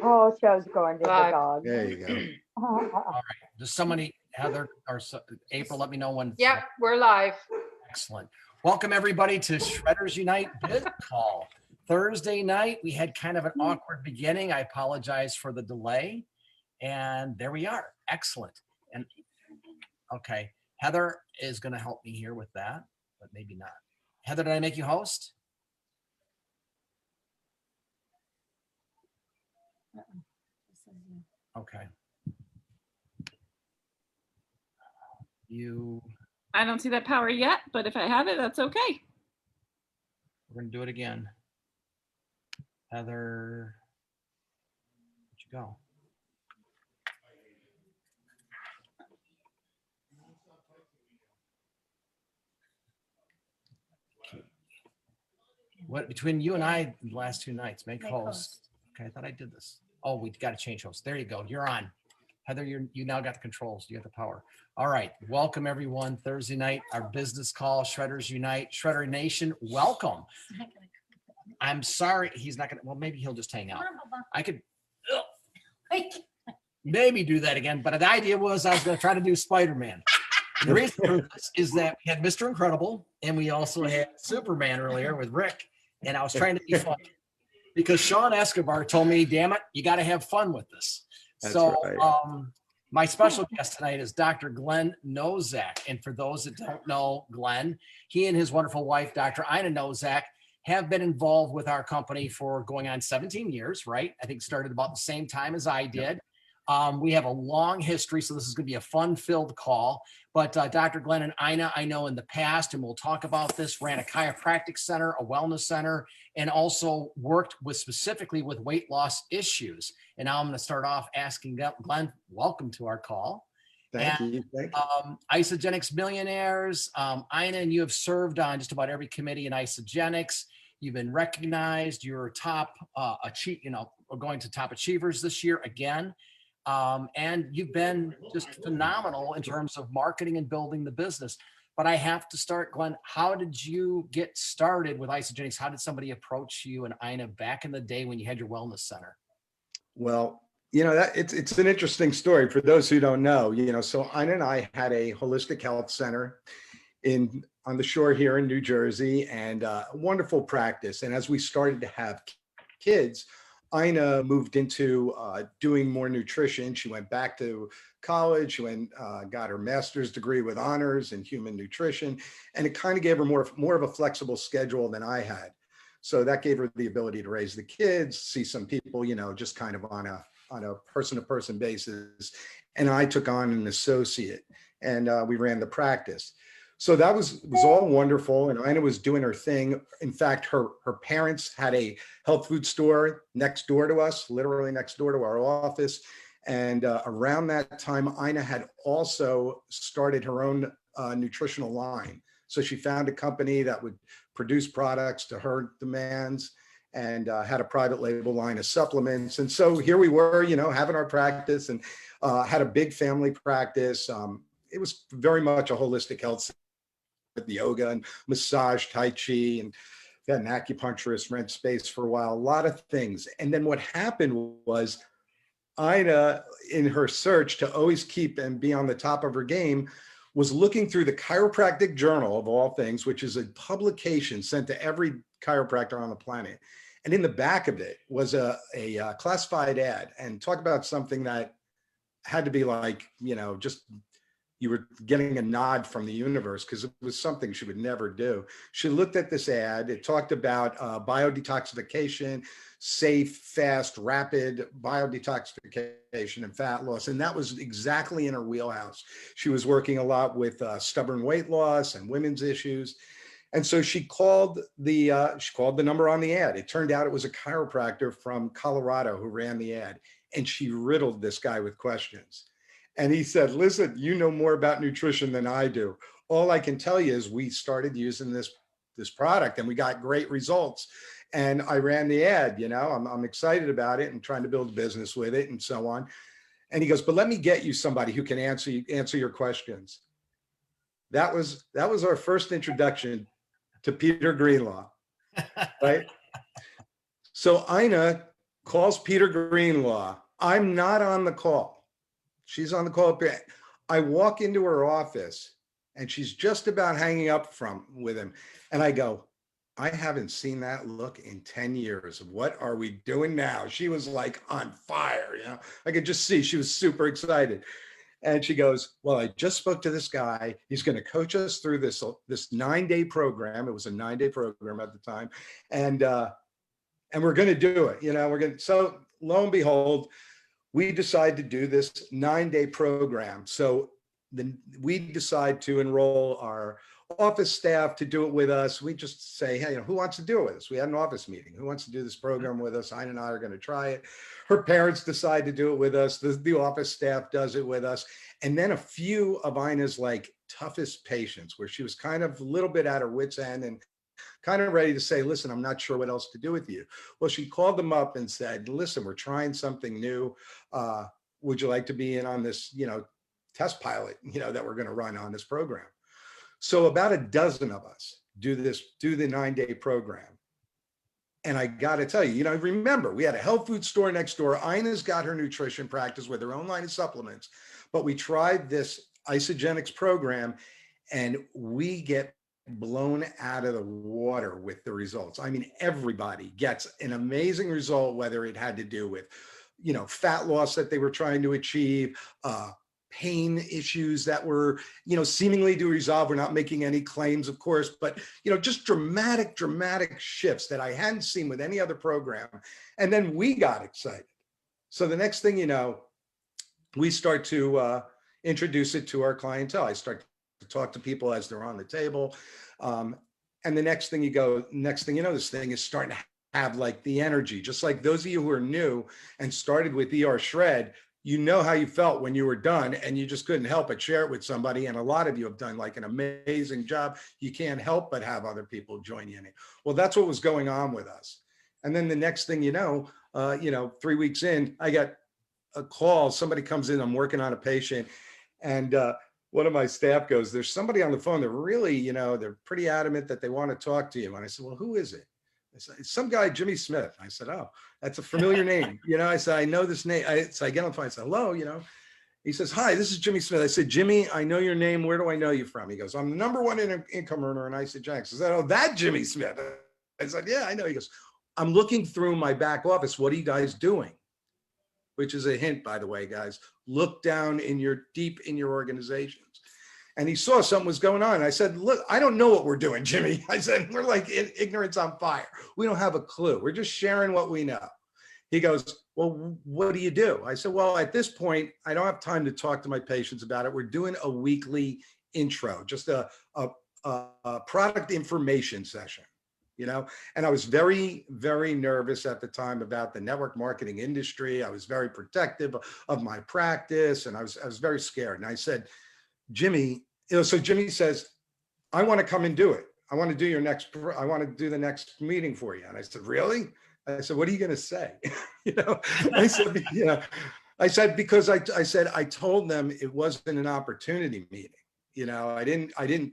Oh, show's going to the Live. dog. There you go. All right. Does somebody, Heather or April, let me know when. Yep, we're live. Excellent. Welcome everybody to Shredders Unite Biz Call. Thursday night, we had kind of an awkward beginning. I apologize for the delay. And there we are. Excellent. And okay, Heather is going to help me here with that, but maybe not. Heather, did I make you host? Okay. I don't see that power yet, but if I have it, that's okay. We're going to do it again. Heather, where'd you go? What between you and I the last two nights, make host. Okay, I thought I did this. Oh, we got to change host. There you go. You're on. Heather, you now got the controls. You got the power. All right. Welcome everyone. Thursday night, our business call, Shredders Unite, Shredder Nation. Welcome. I'm sorry. He's not going to, well, maybe he'll just hang out. I could maybe do that again. But the idea was I was going to try to do Spider-Man. The reason for this is that we had Mr. Incredible and we also had Superman earlier with Rick. And I was trying to be fun because Sean Escobar told me, damn it, you got to have fun with this. That's so right. My special guest tonight is Dr. Glenn Nozak. And for those that don't know Glenn, he and his wonderful wife, Dr. Ina Nozak, have been involved with our company for going on 17 years, right? I think started about the same time as I did. We have a long history, so this is going to be a fun-filled call. But Dr. Glenn and Ina, I know in the past, and we'll talk about this, ran a chiropractic center, a wellness center, and also worked specifically with weight loss issues. And now I'm going to start off asking Glenn, welcome to our call. Thank you. Isagenix Millionaires, Ina, and you have served on just about every committee in Isagenix. You've been recognized. You're top going to top achievers this year again. And you've been just phenomenal in terms of marketing and building the business. But I have to start, Glenn, how did you get started with Isagenix? How did somebody approach you and Ina back in the day when you had your wellness center? Well, it's an interesting story for those who don't know, so Ina and I had a holistic health center on the shore here in New Jersey, and a wonderful practice. And as we started to have kids, Ina moved into doing more nutrition. She went back to college. She got her master's degree with honors in human nutrition, and it kind of gave her more of a flexible schedule than I had. So that gave her the ability to raise the kids, see some people, just kind of on a person-to-person basis. And I took on an associate, and we ran the practice. So that was all wonderful, and Ina was doing her thing. In fact, her parents had a health food store next door to us, literally next door to our office. And around that time, Ina had also started her own nutritional line. So she found a company that would produce products to her demands, and had a private label line of supplements. And so here we were, having our practice, and had a big family practice. It was very much a holistic health with yoga and massage, tai chi, and had an acupuncturist, rent space for a while, a lot of things. And then what happened was Ina, in her search to always keep and be on the top of her game, was looking through the Chiropractic Journal of all things, which is a publication sent to every chiropractor on the planet. And in the back of it was a classified ad, and talk about something that had to be like, just you were getting a nod from the universe, because it was something she would never do. She looked at this ad. It talked about biodetoxification, safe, fast, rapid biodetoxification and fat loss. And that was exactly in her wheelhouse. She was working a lot with stubborn weight loss and women's issues. And so she called the number on the ad. It turned out it was a chiropractor from Colorado who ran the ad. And she riddled this guy with questions. And he said, listen, you know more about nutrition than I do. All I can tell you is we started using this product and we got great results. And I ran the ad, I'm excited about it and trying to build a business with it and so on. And he goes, but let me get you somebody who can answer your questions. That was our first introduction to Peter Greenlaw, right? So Ina calls Peter Greenlaw. I'm not on the call. She's on the call. I walk into her office and she's just about hanging up with him. And I go, I haven't seen that look in 10 years. What are we doing now? She was like on fire. I could just see she was super excited. And she goes, well, I just spoke to this guy. He's going to coach us through this 9-day program. It was a 9-day program at the time. And we're going to do it. So lo and behold, we decide to do this 9-day program. So then we decide to enroll our office staff to do it with us. We just say, hey, who wants to do it with us? We had an office meeting. Who wants to do this program with us? Ina and I are going to try it. Her parents decide to do it with us. The office staff does it with us. And then a few of Ina's like toughest patients, where she was kind of a little bit at her wit's end and kind of ready to say, listen, I'm not sure what else to do with you. Well, she called them up and said, listen, we're trying something new. Would you like to be in on this, test pilot, that we're going to run on this program? So about a dozen of us do the 9-day program. And I got to tell you, remember, we had a health food store next door. Ina's got her nutrition practice with her own line of supplements, but we tried this Isagenix program and we get blown out of the water with the results. I mean, everybody gets an amazing result, whether it had to do with, fat loss that they were trying to achieve, pain issues that were, seemingly to resolve. We're not making any claims, of course, but, just dramatic shifts that I hadn't seen with any other program. And then we got excited. So the next thing you know, we start to introduce it to our clientele. I start to talk to people as they're on the table. And the next thing you know, this thing is starting to have like the energy, just like those of you who are new and started with ERSHREDDER, how you felt when you were done and you just couldn't help but share it with somebody. And a lot of you have done like an amazing job. You can't help but have other people join you in it. Well, that's what was going on with us. And then the next thing 3 weeks in, I got a call. Somebody comes in, I'm working on a patient, and one of my staff goes, there's somebody on the phone that really, they're pretty adamant that they want to talk to you. And I said, well, who is it? I said, it's some guy, Jimmy Smith. I said, oh, that's a familiar name. I said, I know this name. So I get on the phone. I said, hello, He says, hi, this is Jimmy Smith. I said, Jimmy, I know your name. Where do I know you from? He goes, I'm the #1 income earner in Isagenix. I said, oh, that Jimmy Smith. I said, yeah, I know. He goes, I'm looking through my back office. What are you guys doing? Which is a hint, by the way, guys. Look down deep in your organizations. And he saw something was going on. I said, look, I don't know what we're doing, Jimmy. I said, we're like ignorance on fire. We don't have a clue. We're just sharing what we know. He goes, well, what do you do? I said, well, at this point, I don't have time to talk to my patients about it. We're doing a weekly intro, just a product information session, and I was very, very nervous at the time about the network marketing industry. I was very protective of my practice, and I was very scared. And I said, Jimmy, so Jimmy says, I want to come and do it. I want to do the next meeting for you. And I said, really? I said, what are you going to say? I said, because I said, I told them it wasn't an opportunity meeting. I didn't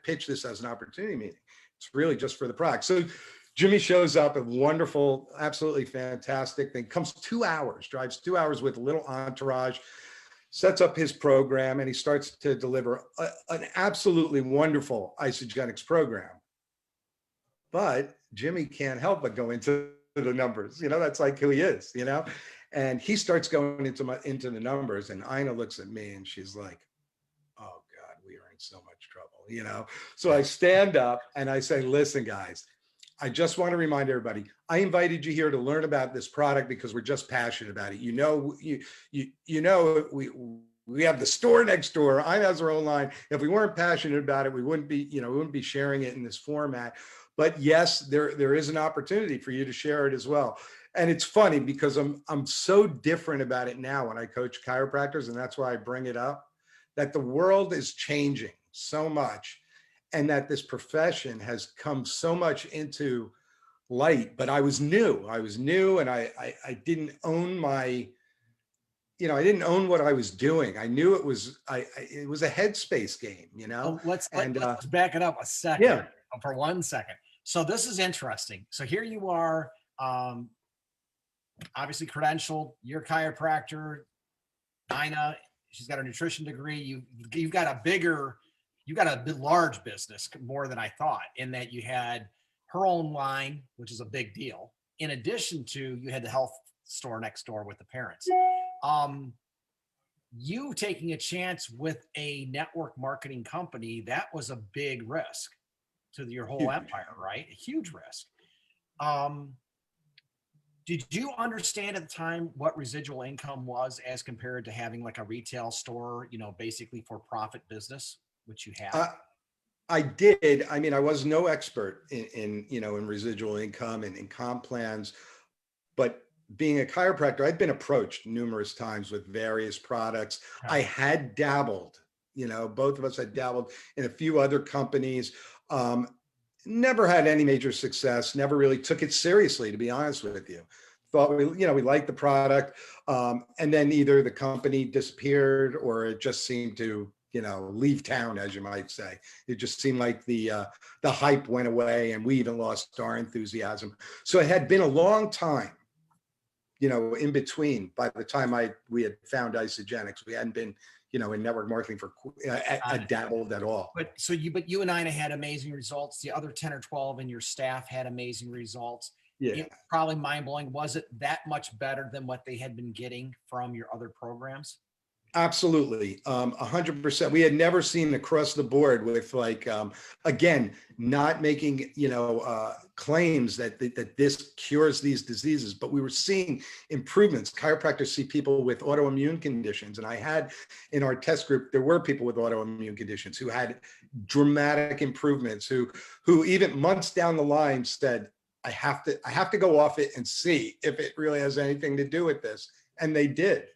pitch this as an opportunity meeting. It's really just for the product. So Jimmy shows up, a wonderful, absolutely fantastic thing, comes 2 hours, drives 2 hours with a little entourage, sets up his program, and he starts to deliver an absolutely wonderful Isagenix program. But Jimmy can't help but go into the numbers. That's like who he is, and he starts going into the numbers, and Ina looks at me and she's like, oh God, we are in so much trouble, So I stand up and I say, listen, guys, I just want to remind everybody, I invited you here to learn about this product because we're just passionate about it. We have the store next door. Ina has her own line. If we weren't passionate about it, we wouldn't be sharing it in this format. But yes, there is an opportunity for you to share it as well. And it's funny because I'm so different about it now when I coach chiropractors, and that's why I bring it up, that the world is changing so much. And that this profession has come so much into light, but I was new, and I didn't own I didn't own what I was doing. I knew it was a headspace game, Let's back it up a second. Yeah. For 1 second. So this is interesting. So here you are, obviously credentialed, you're a chiropractor, Ina, she's got a nutrition degree. You've got a large business, more than I thought, in that you had her own line, which is a big deal. In addition to, you had the health store next door with the parents. You taking a chance with a network marketing company, that was a big risk to your whole Huge. empire, right? A huge risk. Did you understand at the time what residual income was as compared to having like a retail store, basically for profit business, which you have? I did. I mean, I was no expert in residual income and in comp plans, but being a chiropractor, I'd been approached numerous times with various products. Okay. I had dabbled, both of us had dabbled in a few other companies. Never had any major success, never really took it seriously, to be honest with you. Thought we liked the product. And then either the company disappeared or it just seemed to, leave town, as you might say. It just seemed like the hype went away and we even lost our enthusiasm. So it had been a long time, in between by the time we had found Isagenix. We hadn't been, in network marketing for dabbled at all. But you and Ina had amazing results. The other 10 or 12 in your staff had amazing results. Yeah. It probably mind blowing. Was it that much better than what they had been getting from your other programs? Absolutely. 100%. We had never seen across the board with again, not making, claims that this cures these diseases, but we were seeing improvements. Chiropractors see people with autoimmune conditions. And I had in our test group, there were people with autoimmune conditions who had dramatic improvements, who even months down the line said, I have to go off it and see if it really has anything to do with this. And they did.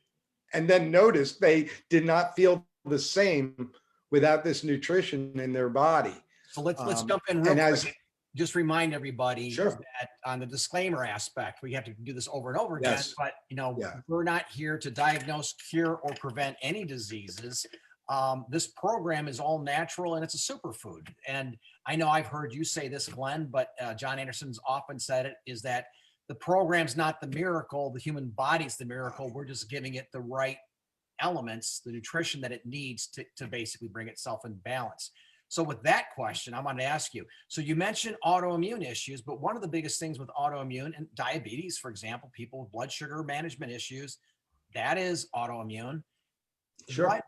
And then noticed they did not feel the same without this nutrition in their body. So let's jump in real and quick. Just remind everybody Sure. that on the disclaimer aspect, we have to do this over and over again, Yes. but Yeah. we're not here to diagnose, cure, or prevent any diseases. This program is all natural and it's a superfood. And I know I've heard you say this, Glenn, but John Anderson's often said it, is that the program's not the miracle, the human body's the miracle. We're just giving it the right elements, the nutrition that it needs to basically bring itself in balance. So with that question, I want to ask you, so you mentioned autoimmune issues, but one of the biggest things with autoimmune and diabetes, for example, people with blood sugar management issues, that is autoimmune. Sure.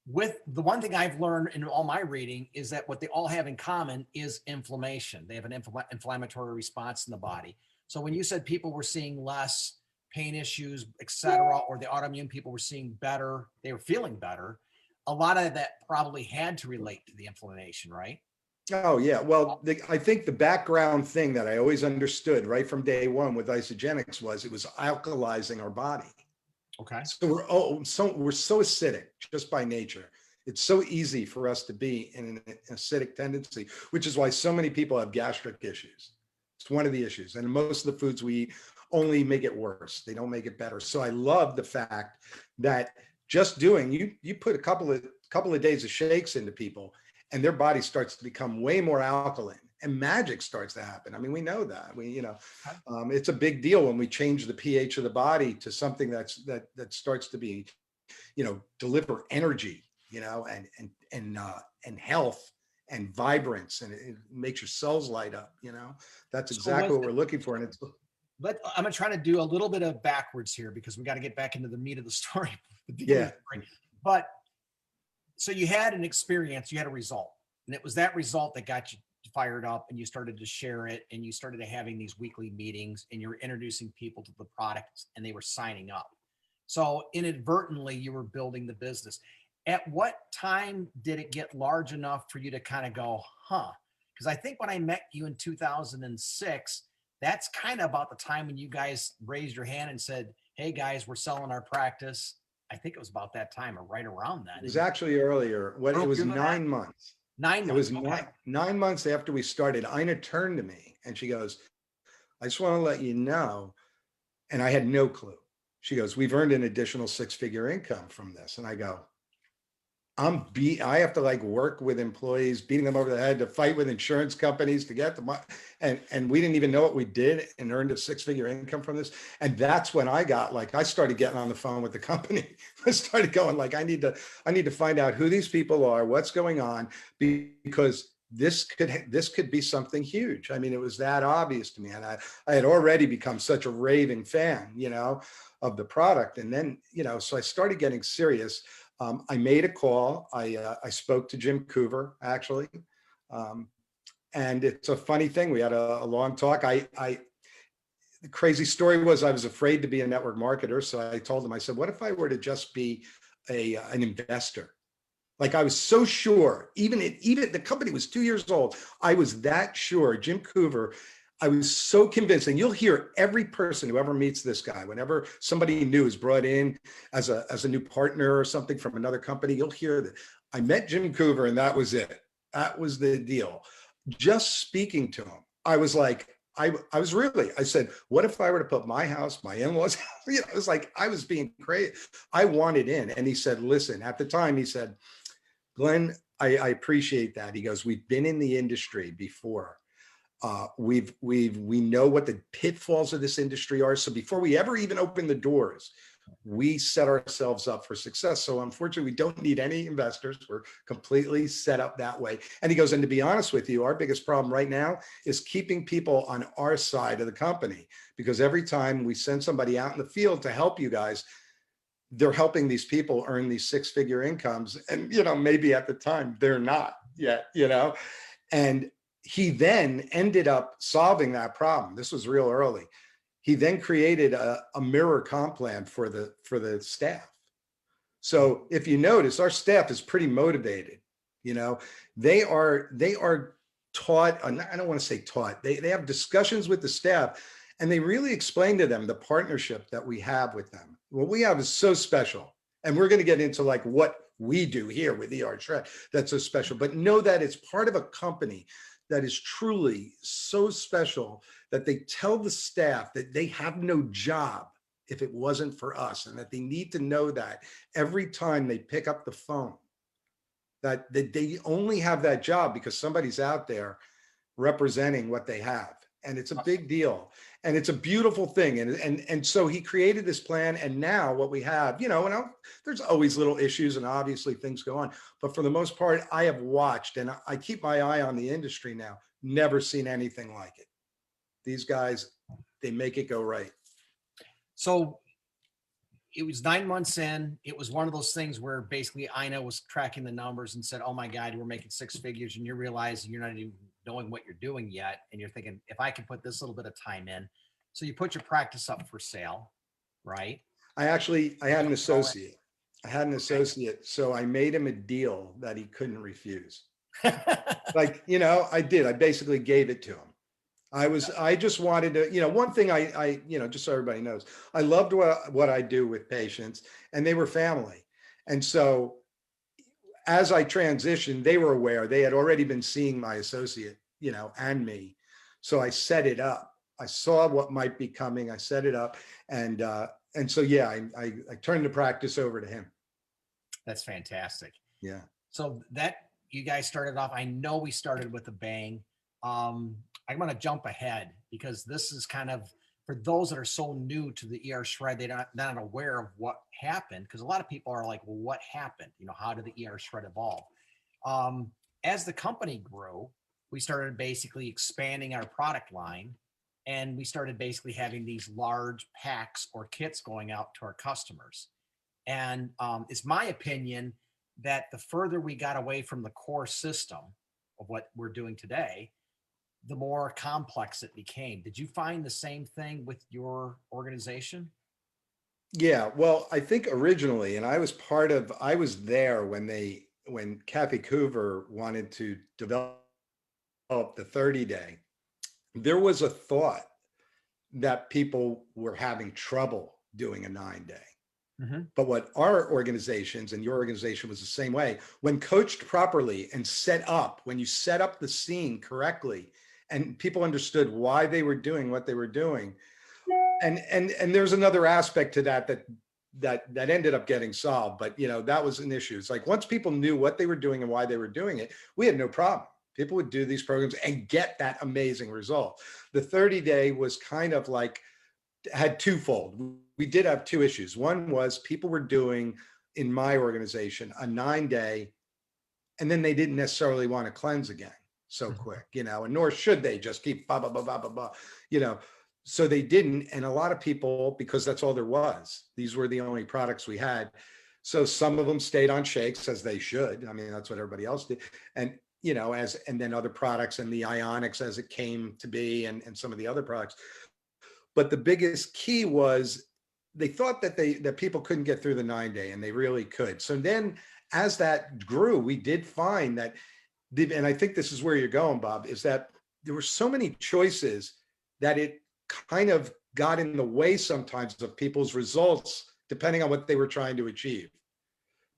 With the one thing I've learned in all my reading is that what they all have in common is inflammation. They have an inflammatory response in the body. So when you said people were seeing less pain issues, et cetera, or the autoimmune people were seeing better, they were feeling better, a lot of that probably had to relate to the inflammation, right? Oh, yeah. Well, I think the background thing that I always understood right from day one with Isagenix was it was alkalizing our body. Okay. So we're so acidic just by nature. It's so easy for us to be in an acidic tendency, which is why so many people have gastric issues. It's one of the issues. And most of the foods we eat only make it worse. They don't make it better. So I love the fact that just doing, you put a couple of days of shakes into people and their body starts to become way more alkaline and magic starts to happen. I mean, we know that it's a big deal when we change the pH of the body to something that starts to be, deliver energy, and health and vibrance, and it makes your cells light up. That's exactly what we're looking for. And it's I'm gonna try to do a little bit of backwards here because we got to get back into the meat of the story. Yeah. But so you had an experience, you had a result, and it was that result that got you fired up, and you started to share it, and you started having these weekly meetings, and you were introducing people to the product, and they were signing up. So inadvertently, you were building the business. At what time did it get large enough for you to kind of go, huh? Because I think when I met you in 2006, that's kind of about the time when you guys raised your hand and said, hey guys, we're selling our practice. I think it was about that time or right around that. It was actually earlier. It was 9 months. 9 months. It was okay. 9 months after we started. Ina turned to me and she goes, I just want to let you know. And I had no clue. She goes, we've earned an additional 6-figure income from this. And I go, I have to like work with employees, beating them over the head, to fight with insurance companies to get the money. And we didn't even know what we did, and earned a 6-figure income from this. And that's when I started getting on the phone with the company. I started going like, I need to find out who these people are, what's going on, because this could be something huge. I mean, it was that obvious to me. And I had already become such a raving fan, of the product. And then, so I started getting serious. I made a call. I spoke to Jim Coover, actually. And it's a funny thing. We had a long talk. The crazy story was I was afraid to be a network marketer. So I told him, I said, what if I were to just be an investor? Like, I was so sure, even the company was 2 years old. I was that sure. Jim Coover, I was so convinced, and you'll hear every person who ever meets this guy, whenever somebody new is brought in as a new partner or something from another company, you'll hear that I met Jim Coover and that was it. That was the deal. Just speaking to him, I was like, I said, what if I were to put my house, my in-laws, it was like, I was being crazy. I wanted in. And he said, listen, at the time, he said, Glenn, I appreciate that. He goes, we've been in the industry before. We know what the pitfalls of this industry are. So before we ever even open the doors, we set ourselves up for success. So unfortunately, we don't need any investors. We're completely set up that way. And he goes, and to be honest with you, our biggest problem right now is keeping people on our side of the company, because every time we send somebody out in the field to help you guys, they're helping these people earn these 6-figure incomes. And, maybe at the time they're not yet, and he then ended up solving that problem. This was real early. He then created a mirror comp plan for the staff. So if you notice, our staff is pretty motivated. They are taught, I don't want to say taught, they have discussions with the staff, and they really explain to them the partnership that we have with them. What we have is so special. And we're going to get into like what we do here with ERSHREDDER that's so special, but know that it's part of a company that is truly so special that they tell the staff that they have no job if it wasn't for us, and that they need to know that every time they pick up the phone, that they only have that job because somebody's out there representing what they have. And it's a big deal, and it's a beautiful thing. And so he created this plan, and now what we have, there's always little issues and obviously things go on, but for the most part, I have watched, and I keep my eye on the industry now, never seen anything like it. These guys, they make it go right. So it was 9 months in. It was one of those things where basically Ina was tracking the numbers and said, oh my God, we're making 6 figures, and you're realizing you're not even knowing what you're doing yet. And you're thinking, if I can put this little bit of time in. So you put your practice up for sale, right? I had an associate. So I made him a deal that he couldn't refuse. Like, I did. I basically gave it to him. I just wanted to, one thing I just so everybody knows, I loved what I do with patients, and they were family. And so as I transitioned, they were aware. They had already been seeing my associate, and me. So I set it up. I saw what might be coming. I set it up. And so, yeah, I turned the practice over to him. That's fantastic. Yeah. So that you guys started off, I know we started with a bang. I'm going to jump ahead because this is kind of for those that are so new to the ERSHREDDER, they're not aware of what happened, because a lot of people are like, well, what happened? How did the ERSHREDDER evolve? As the company grew, we started basically expanding our product line, and we started basically having these large packs or kits going out to our customers. And it's my opinion that the further we got away from the core system of what we're doing today, the more complex it became. Did you find the same thing with your organization? Yeah, well, I think originally, and I was there when Kathy Coover wanted to develop the 30-day, there was a thought that people were having trouble doing a 9-day. Mm-hmm. But what our organizations, and your organization was the same way, when coached properly and when you set up the scene correctly, and people understood why they were doing what they were doing. And there's another aspect to that that ended up getting solved. But, you know, that was an issue. It's like, once people knew what they were doing and why they were doing it, we had no problem. People would do these programs and get that amazing result. The 30-day was kind of like, had twofold. We did have two issues. One was people were doing, in my organization, a 9-day, and then they didn't necessarily want to cleanse again so quick, you know, and nor should they just keep blah, blah, blah, blah, blah, blah, you know. So they didn't. And a lot of people, because that's all there was, these were the only products we had. So some of them stayed on shakes, as they should. I mean, that's what everybody else did. And, you know, and then other products, and the ionics as it came to be, and some of the other products. But the biggest key was they thought that people couldn't get through the 9-day, and they really could. So then as that grew, we did find that, and I think this is where you're going, Bob, is that there were so many choices that it kind of got in the way sometimes of people's results, depending on what they were trying to achieve.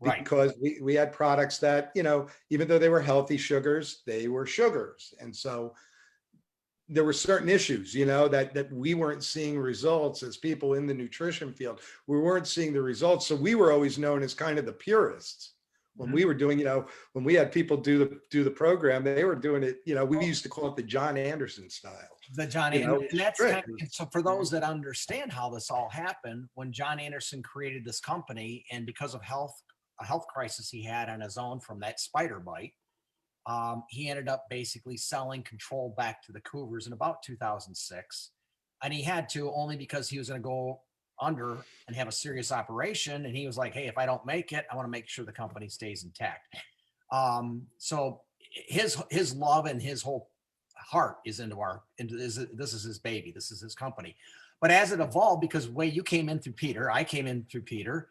Right. Because we had products that, you know, even though they were healthy sugars, they were sugars. And so there were certain issues, you know, that we weren't seeing results as people in the nutrition field. We weren't seeing the results. So we were always known as kind of the purists. When we were doing, you know, when we had people do the program, they were doing it, you know, we used to call it the John Anderson style. The John You know, Anderson, and that's kind of, strict. so for those that understand how this all happened, when John Anderson created this company, and because of a health crisis he had on his own from that spider bite, he ended up basically selling control back to the Cougars in about 2006. And he had to, only because he was going to go under and have a serious operation. And he was like, hey, if I don't make it, I want to make sure the company stays intact. So his love and his whole heart is this is his baby. This is his company. But as it evolved, because the way you came in through Peter, I came in through Peter,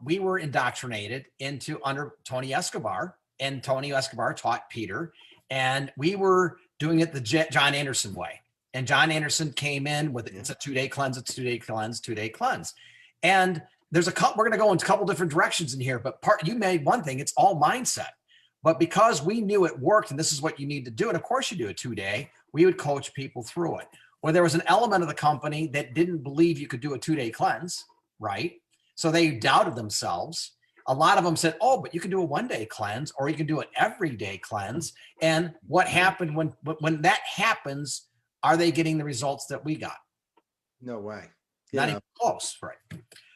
we were indoctrinated into under Tony Escobar, and Tony Escobar taught Peter, and we were doing it the John Anderson way. And John Anderson came in with, it's a 2-day cleanse, it's 2-day cleanse, 2-day cleanse. And there's we're going to go in a couple different directions in here, but you made one thing, it's all mindset. But because we knew it worked, and this is what you need to do, and of course you do a 2-day, we would coach people through it. Where there was an element of the company that didn't believe you could do a 2-day cleanse, right? So they doubted themselves. A lot of them said, oh, but you can do a 1-day cleanse, or you can do an everyday cleanse. And what happened when that happens, are they getting the results that we got? No way. Not even close, right?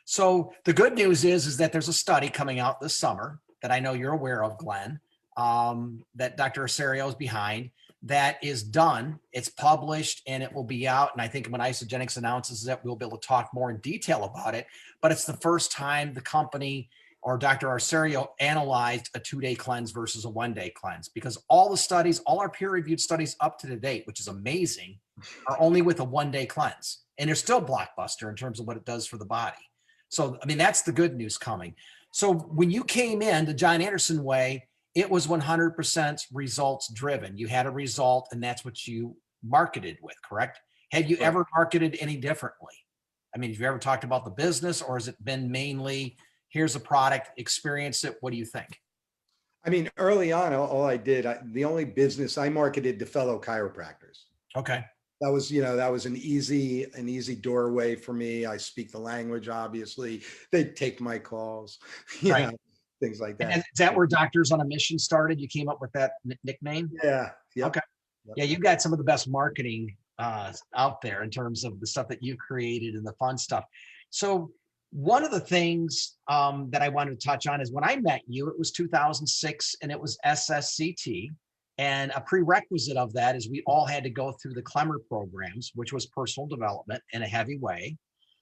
So the good news is that there's a study coming out this summer that I know you're aware of, Glenn, that Dr. Osorio is behind, that is done. It's published and it will be out. And I think when Isagenix announces it, we'll be able to talk more in detail about it. But it's the first time the company or Dr. Osorio analyzed a 2-day cleanse versus a 1-day cleanse, because all the studies, all our peer-reviewed studies up to the date, which is amazing, are only with a 1-day cleanse. And they're still blockbuster in terms of what it does for the body. So, I mean, that's the good news coming. So when you came in the John Anderson way, it was 100% results driven. You had a result, and that's what you marketed with, correct? Had you ever marketed any differently? I mean, have you ever talked about the business, or has it been mainly, here's a product, experience it, what do you think? I mean, early on, all I did, the only business I marketed to fellow chiropractors. Okay. That was, you know, that was an easy doorway for me. I speak the language, obviously. They take my calls, you know, things like that. And is that where Doctors on a Mission started? You came up with that nickname? Yeah. Yep. Okay. Yep. Yeah, you've got some of the best marketing out there in terms of the stuff that you created and the fun stuff. So one of the things that I wanted to touch on is when I met you, it was 2006 and it was SSCT. And a prerequisite of that is we all had to go through the Clemmer programs, which was personal development in a heavy way.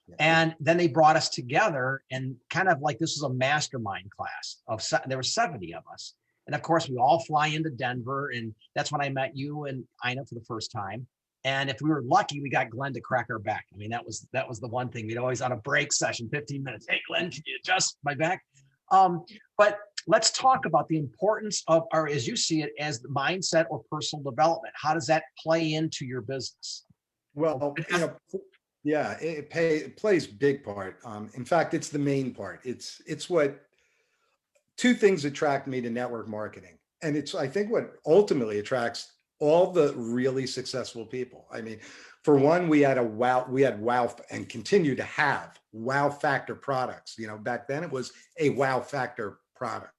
Yeah. And then they brought us together and kind of like this was a mastermind class there were 70 of us. And of course, we all fly into Denver. And that's when I met you and Ina for the first time. And if we were lucky, we got Glenn to crack our back. I mean, that was the one thing. We'd always on a break session, 15 minutes. Hey, Glenn, can you adjust my back? But let's talk about the importance of, or as you see it, as the mindset or personal development. How does that play into your business? Well, you know, yeah, it plays big part. In fact, it's the main part. It's what two things attract me to network marketing. And it's, I think, what ultimately attracts all the really successful people. I mean, for one, we had wow and continue to have wow factor products. Back then it was a wow factor product.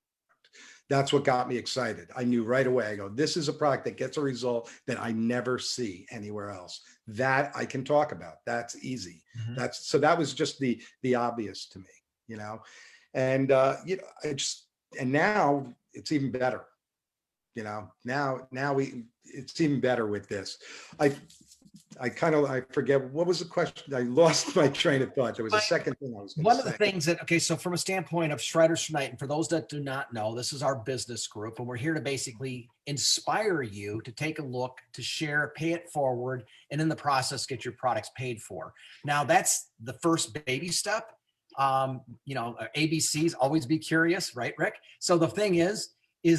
That's what got me excited. I knew right away, I go, this is a product that gets a result that I never see anywhere else. That I can talk about. That's easy. So that was just the obvious to me, and and now it's even better. Now it's even better with this. I forget, what was the question? I lost my train of thought. There was a second thing I was going to say. One of the things that, okay, so from a standpoint of Shredders Tonight, and for those that do not know, this is our business group, and we're here to basically inspire you to take a look, to share, pay it forward, and in the process, get your products paid for. Now, that's the first baby step. ABCs, always be curious, right, Rick? So the thing is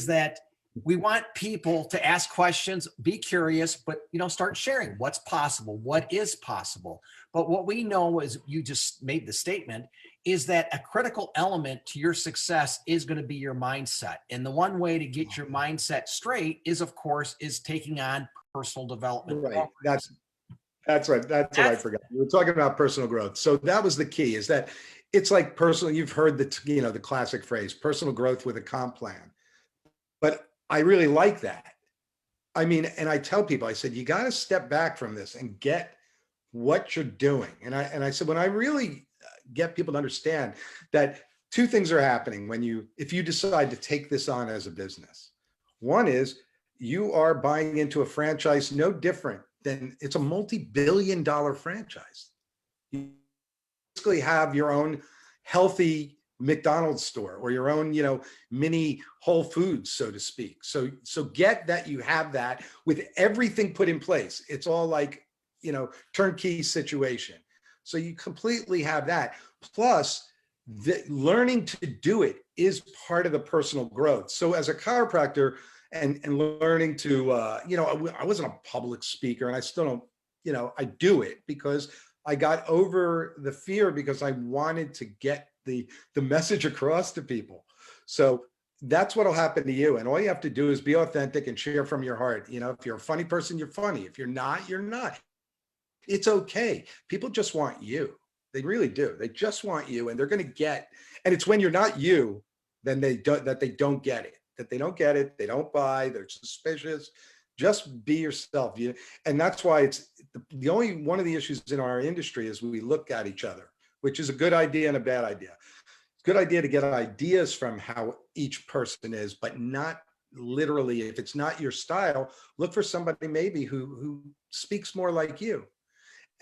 that we want people to ask questions, be curious, but start sharing what's possible, what is possible. But what we know, is you just made the statement, is that a critical element to your success is going to be your mindset. And the one way to get your mindset straight is, of course, taking on personal development. Right. That's right. That's what I forgot. We were talking about personal growth. So that was the key, is that it's like personal. You've heard the classic phrase, personal growth with a comp plan. But I really like that. I mean, and I tell people, I said, you got to step back from this and get what you're doing. And I said, when I really get people to understand that two things are happening if you decide to take this on as a business. One is you are buying into a franchise no different than, it's a multi-billion-dollar franchise. You basically have your own healthy McDonald's store, or your own, mini Whole Foods, so to speak. So get that you have that with everything put in place. It's all like, turnkey situation. So you completely have that. Plus, the learning to do it is part of the personal growth. So as a chiropractor and learning to, I wasn't a public speaker, and I still don't, I do it because I got over the fear, because I wanted to get the message across to people. So that's what'll happen to you. And all you have to do is be authentic and share from your heart. If you're a funny person, you're funny. If you're not, you're not. It's okay. People just want you. They really do. They just want you, and they're going to get, and it's when you're not you, then they don't get it, they don't buy, they're suspicious. Just be yourself. And that's why it's the only one of the issues in our industry is we look at each other, which is a good idea and a bad idea. It's a good idea to get ideas from how each person is, but not literally. If it's not your style, look for somebody maybe who speaks more like you.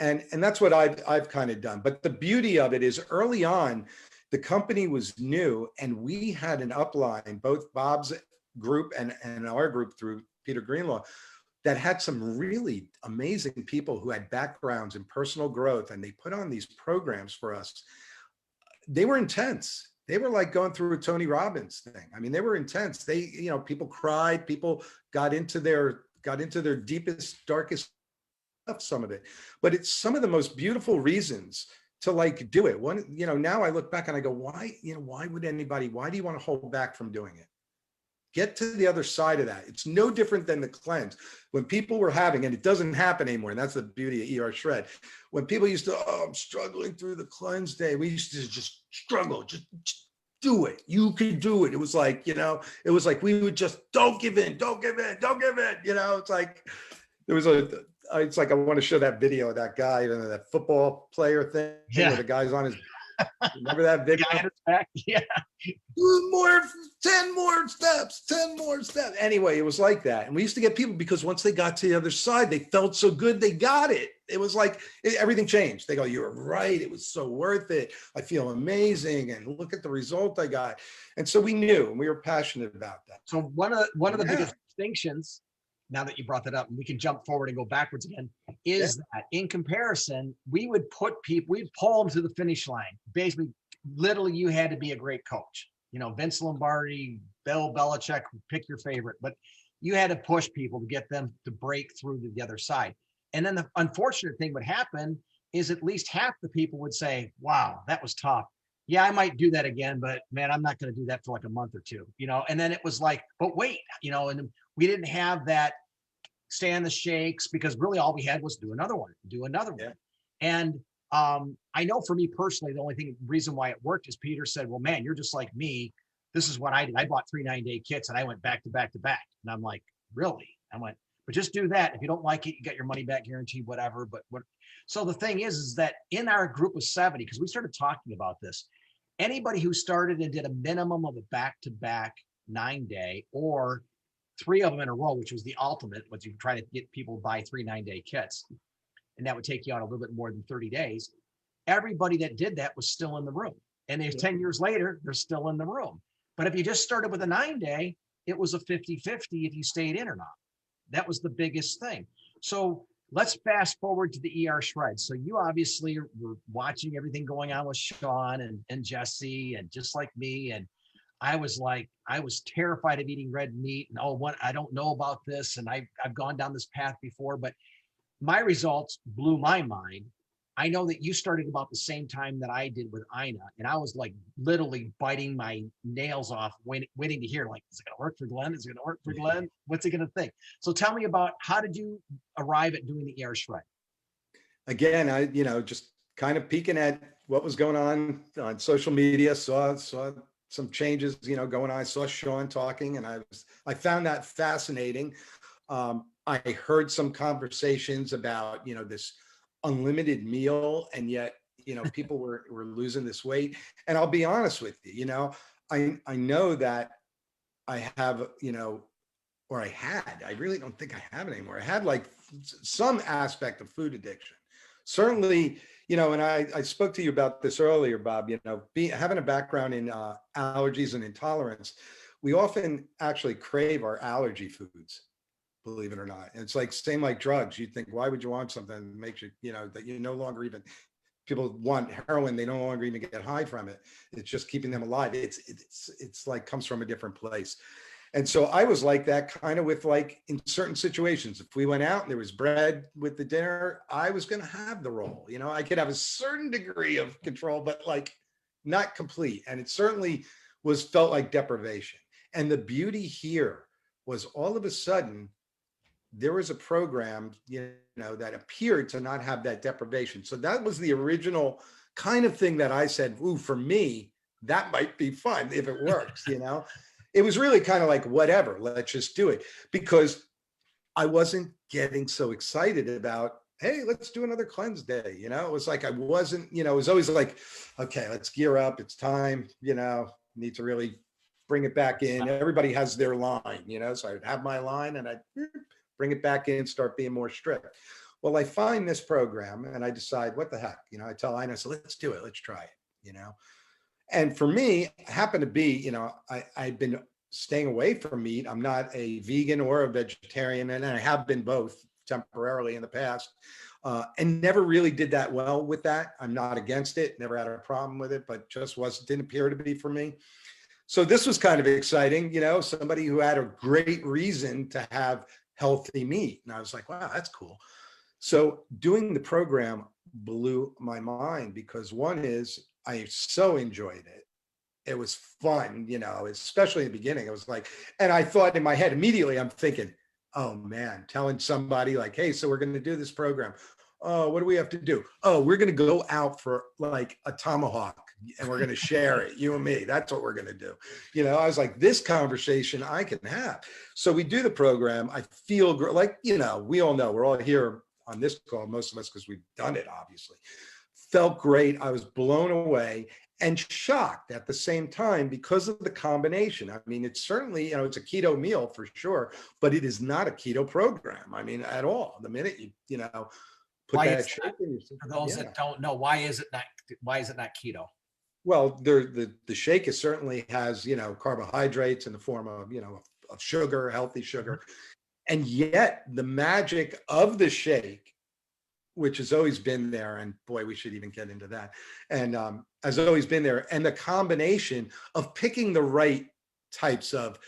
And that's what I've kind of done. But the beauty of it is, early on, the company was new, and we had an upline, both Bob's group and our group through Peter Greenlaw, that had some really amazing people who had backgrounds in personal growth, and they put on these programs for us. They were intense. They were like going through a Tony Robbins thing. I mean, they were intense. People cried, people got into their deepest, darkest stuff, some of it. But it's some of the most beautiful reasons to do it. Now I look back and I go, why do you want to hold back from doing it? Get to the other side of that. It's no different than the cleanse. When people were having, and it doesn't happen anymore, and that's the beauty of ERSHREDDER. When people used to, I'm struggling through the cleanse day, we used to just struggle, just do it. You can do it. It was like, we would just, don't give in. It's like, it's like, I want to show that video of that guy, that football player thing, where the guy's on his, remember that video? Yeah. 10 more steps. Anyway, it was like that. And we used to get people, because once they got to the other side, they felt so good, they got it. It was like everything changed. They go, you were right. It was so worth it. I feel amazing. And look at the result I got. And so we knew, and we were passionate about that. So one of the biggest distinctions, now that you brought that up, and we can jump forward and go backwards again, is that in comparison, we'd pull them to the finish line. Basically, literally, you had to be a great coach. Vince Lombardi, Bill Belichick, pick your favorite, but you had to push people to get them to break through to the other side. And then the unfortunate thing would happen is at least half the people would say, wow, that was tough. Yeah, I might do that again, but man, I'm not going to do that for like a month or two, and then it was like, but wait, and we didn't have that stand the shakes, because really all we had was do another one. And I know for me personally, the only reason why it worked is Peter said, well, man, you're just like me. This is what I did. I bought 3 9-day kits and I went back to back to back. And I'm like, really? I went, but just do that. If you don't like it, you get your money back guarantee, whatever. But what? So the thing is that in our group of 70, because we started talking about this, anybody who started and did a minimum of a back-to-back 9-day or 3 of them in a row, which was the ultimate, was you try to get people to buy 3 9-day kits, and that would take you on a little bit more than 30 days. Everybody that did that was still in the room. And if 10 years later, they're still in the room. But if you just started with a 9-day, it was a 50-50 if you stayed in or not. That was the biggest thing. So let's fast forward to the ER shred. So you obviously were watching everything going on with Sean and Jesse, and just like me. And I was terrified of eating red meat. And I don't know about this. And I've gone down this path before, but my results blew my mind. I know that you started about the same time that I did with Ina, and I was like literally biting my nails off, waiting to hear, like, is it going to work for Glenn? Is it going to work for Glenn? What's he going to think? So tell me about, how did you arrive at doing the ER shred? Again, I, just kind of peeking at what was going on social media, saw some changes, going on. I saw Sean talking, and I found that fascinating. I heard some conversations about, this unlimited meal, and yet, people were losing this weight. And I'll be honest with you, I know that I have, or I really don't think I have it anymore. I had like some aspect of food addiction. Certainly, and I spoke to you about this earlier, Bob, having a background in allergies and intolerance, we often actually crave our allergy foods, believe it or not. And it's like, same like drugs. You think, why would you want something that makes you, that you no longer even, people want heroin, they no longer even get high from it. It's just keeping them alive. It's like comes from a different place. And so I was like that kind of with, like, in certain situations, if we went out and there was bread with the dinner, I was going to have the roll. I could have a certain degree of control, but like not complete. And it certainly felt like deprivation. And the beauty here was, all of a sudden, there was a program, that appeared to not have that deprivation. So that was the original kind of thing that I said, ooh, for me, that might be fun if it works, It was really kind of like, whatever, let's just do it. Because I wasn't getting so excited about, hey, let's do another cleanse day. It was like, I wasn't, it was always like, okay, let's gear up. It's time, need to really bring it back in. Everybody has their line, so I'd have my line and I'd bring it back in, start being more strict. Well, I find this program and I decide, what the heck, I tell Ina, so let's do it. Let's try it, And for me, I happen to be, I've been staying away from meat. I'm not a vegan or a vegetarian, and I have been both temporarily in the past, and never really did that well with that. I'm not against it, never had a problem with it, but just didn't appear to be for me. So this was kind of exciting, somebody who had a great reason to have healthy meat. And I was like, wow, that's cool. So doing the program blew my mind, because one is, I so enjoyed it. It was fun, especially in the beginning. It was like, and I thought in my head immediately, I'm thinking, oh man, telling somebody like, hey, so we're going to do this program. Oh, what do we have to do? Oh, we're going to go out for like a tomahawk and we're going to share it, you and me. That's what we're going to do. I was like, this conversation I can have. So we do the program. I feel like, we all know, we're all here on this call, most of us, because we've done it, obviously. Felt great. I was blown away and shocked at the same time, because of the combination. I mean, it's certainly, it's a keto meal for sure, but it is not a keto program. I mean, at all. The minute you put Why that shake in your system. For those that don't know, why is it not keto? Well, the shake certainly has, carbohydrates in the form of, of sugar, healthy sugar. And yet the magic of the shake, which has always been there, and boy, we should even get into that, and has always been there. And the combination of picking the right types of,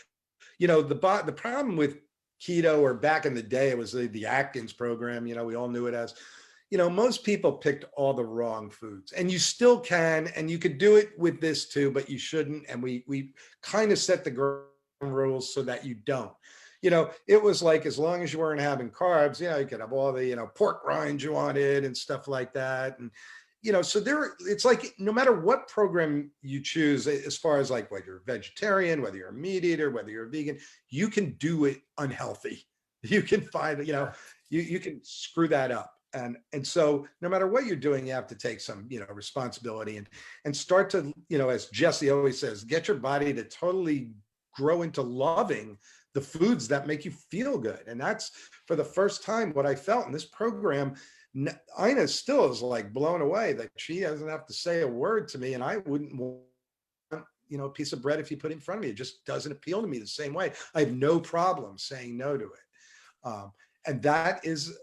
the problem with keto, or back in the day, it was the Atkins program, we all knew it as, most people picked all the wrong foods, and you still can, and you could do it with this too, but you shouldn't. And we kind of set the ground rules so that you don't. It was like, as long as you weren't having carbs, you could have all the, pork rinds you wanted and stuff like that. And so it's like no matter what program you choose, as far as like whether you're a vegetarian, whether you're a meat eater, whether you're a vegan, you can do it unhealthy. You can find, you can screw that up. And so no matter what you're doing, you have to take some, responsibility and start to, as Jesse always says, get your body to totally grow into loving the foods that make you feel good. And that's for the first time what I felt in this program. Ina still is like blown away that she doesn't have to say a word to me, and I wouldn't want, a piece of bread if you put it in front of me. It just doesn't appeal to me the same way. I have no problem saying no to it. And that is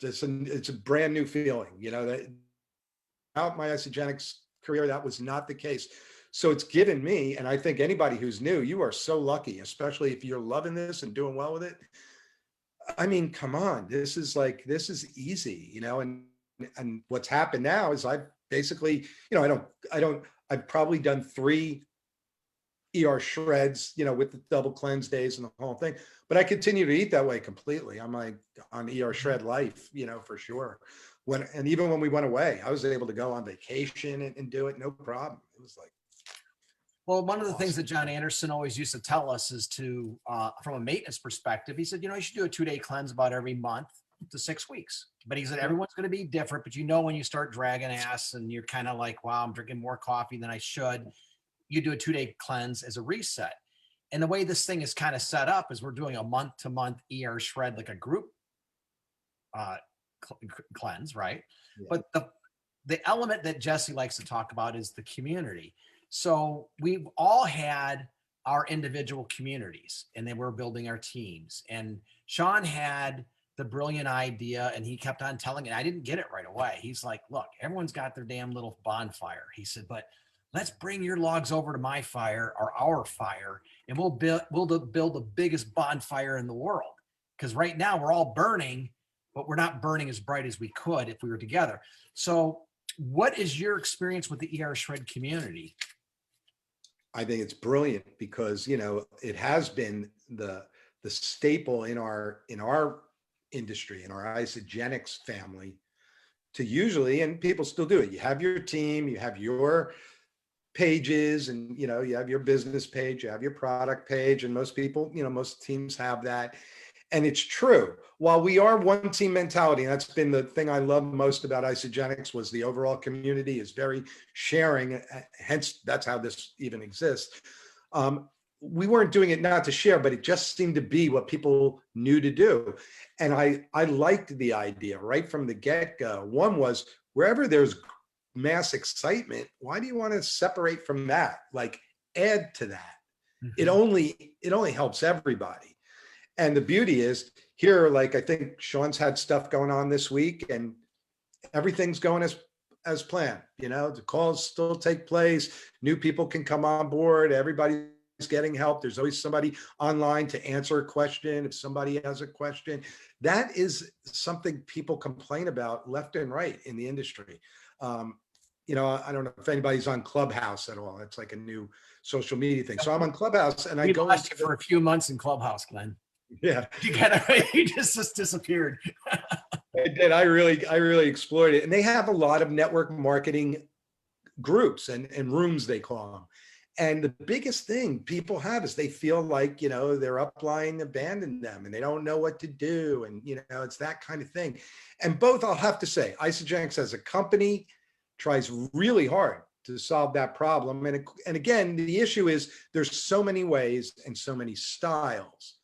it's a brand new feeling, that out my Isagenix career, that was not the case. So it's given me, and I think anybody who's new, you are so lucky, especially if you're loving this and doing well with it. I mean, come on, this is easy, and what's happened now is I've basically, I've probably done 3 ER shreds, with the double cleanse days and the whole thing, but I continue to eat that way completely. I'm like on ER shred life, for sure. And even when we went away, I was able to go on vacation and do it, no problem. It was like, well, one of the things that John Anderson always used to tell us is to, from a maintenance perspective, he said, you should do a 2-day cleanse about every month to 6 weeks. But he said, everyone's going to be different, but when you start dragging ass and you're kind of like, wow, I'm drinking more coffee than I should, you do a 2-day cleanse as a reset. And the way this thing is kind of set up is we're doing a month-to-month ER shred, like a group cleanse, right? Yeah. But the element that Jesse likes to talk about is the community. So we've all had our individual communities, and then we're building our teams. And Sean had the brilliant idea, and he kept on telling it. I didn't get it right away. He's like, look, everyone's got their damn little bonfire. He said, but let's bring your logs over to my fire or our fire, and we'll build the biggest bonfire in the world. Because right now we're all burning, but we're not burning as bright as we could if we were together. So what is your experience with the ER Shred community? I think it's brilliant because, it has been the staple in our industry, in our Isagenix family, to usually, and people still do it. You have your team, you have your pages, and you have your business page, you have your product page, and most people, most teams have that. And it's true. While we are one team mentality, and that's been the thing I love most about Isagenix, was the overall community is very sharing. Hence, that's how this even exists. We weren't doing it not to share, but it just seemed to be what people knew to do. And I liked the idea right from the get-go. One was, wherever there's mass excitement, why do you want to separate from that? Like, add to that. Mm-hmm. It only helps everybody. And the beauty is here, like I think Sean's had stuff going on this week, and everything's going as planned. The calls still take place. New people can come on board. Everybody's getting help. There's always somebody online to answer a question if somebody has a question. That is something people complain about left and right in the industry. I don't know if anybody's on Clubhouse at all. It's like a new social media thing. So I'm on Clubhouse, and I go for a few months in Clubhouse, Glenn. Yeah, you just disappeared. I did. I really explored it, and they have a lot of network marketing groups and rooms, they call them. And the biggest thing people have is they feel like their upline abandoned them, and they don't know what to do, and it's that kind of thing. And both, I'll have to say, Isagenix as a company tries really hard to solve that problem. And again, the issue is there's so many ways and so many styles.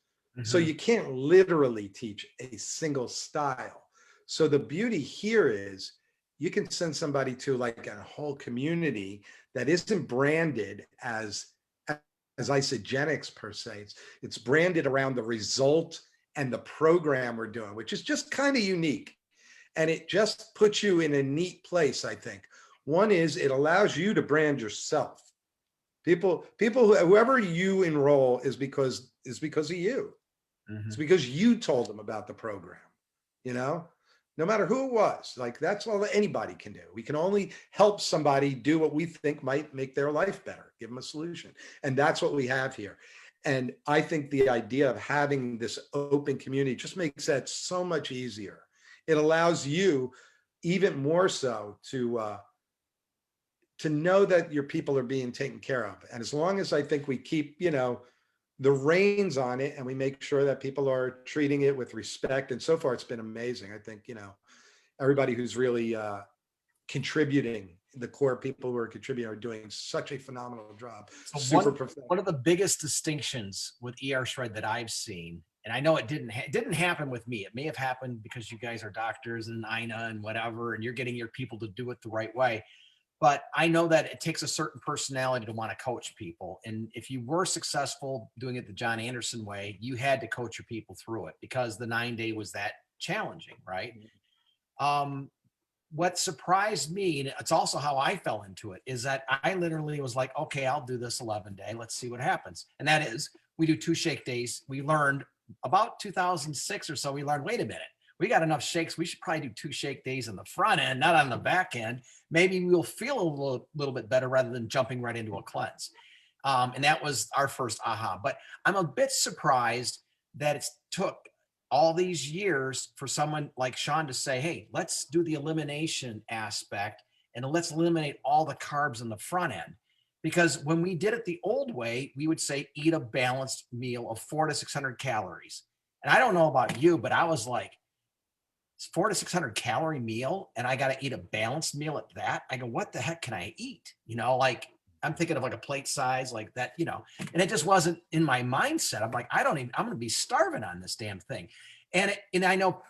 So you can't literally teach a single style. So the beauty here is you can send somebody to like a whole community that isn't branded as Isagenix per se. It's branded around the result and the program we're doing, which is just kind of unique. And it just puts you in a neat place, I think. One is it allows you to brand yourself. Whoever you enroll is because of you. Mm-hmm. It's because you told them about the program, no matter who it was. Like, that's all that anybody can do. We can only help somebody do what we think might make their life better, give them a solution. And that's what we have here. And I think the idea of having this open community just makes that so much easier. It allows you even more so to know that your people are being taken care of. And as long as I think we keep, the reins on it and we make sure that people are treating it with respect. And so far it's been amazing. I think, everybody who's really contributing, the core people who are contributing are doing such a phenomenal job. So Super professional. one of the biggest distinctions with ERSHRED that I've seen, and I know it didn't happen with me. It may have happened because you guys are doctors and INA and whatever, and you're getting your people to do it the right way. But I know that it takes a certain personality to want to coach people. And if you were successful doing it the John Anderson way, you had to coach your people through it because the 9-day was that challenging, right? What surprised me, and it's also how I fell into it, is that I literally was like, okay, I'll do this 11-day. Let's see what happens. And that is, we do 2 shake days. We learned about 2006 or so, we learned, wait a minute, we got enough shakes. We should probably do 2 shake days on the front end, not on the back end. Maybe we'll feel a little bit better rather than jumping right into a cleanse. And that was our first aha. But I'm a bit surprised that it took all these years for someone like Sean to say, hey, let's do the elimination aspect and let's eliminate all the carbs in the front end. Because when we did it the old way, we would say, eat a balanced meal of 400 to 600 calories. And I don't know about you, but I was like, 400 to 600 calorie meal and I got to eat a balanced meal at that. I go, what the heck can I eat? Like I'm thinking of like a plate size like that, and it just wasn't in my mindset. I'm like, I'm going to be starving on this damn thing. And I know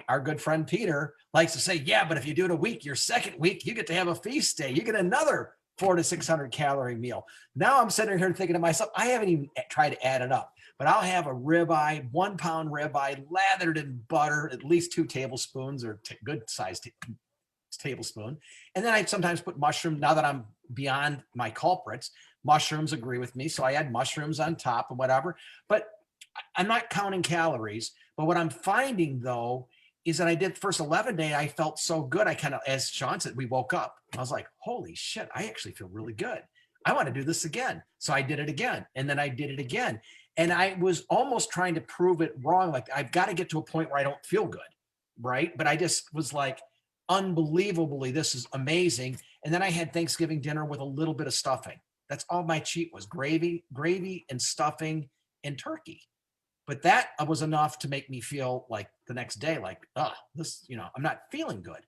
our good friend Peter likes to say, yeah, but if you do it a week, your second week, you get to have a feast day. You get another 400 to 600 calorie meal. Now I'm sitting here thinking to myself, I haven't even tried to add it up, but I'll have a ribeye, 1 pound ribeye lathered in butter, at least 2 tablespoons or good sized tablespoon. And then I sometimes put mushroom. Now that I'm beyond my culprits, mushrooms agree with me. So I add mushrooms on top and whatever, but I'm not counting calories. But what I'm finding though, is that I did first 11-day. I felt so good. I kind of, as Sean said, we woke up. I was like, holy shit, I actually feel really good. I want to do this again. So I did it again. And then I did it again. And I was almost trying to prove it wrong. Like I've got to get to a point where I don't feel good. Right. But I just was like, unbelievably, this is amazing. And then I had Thanksgiving dinner with a little bit of stuffing. That's all my cheat was, gravy and stuffing and turkey. But that was enough to make me feel like the next day, like, this, I'm not feeling good.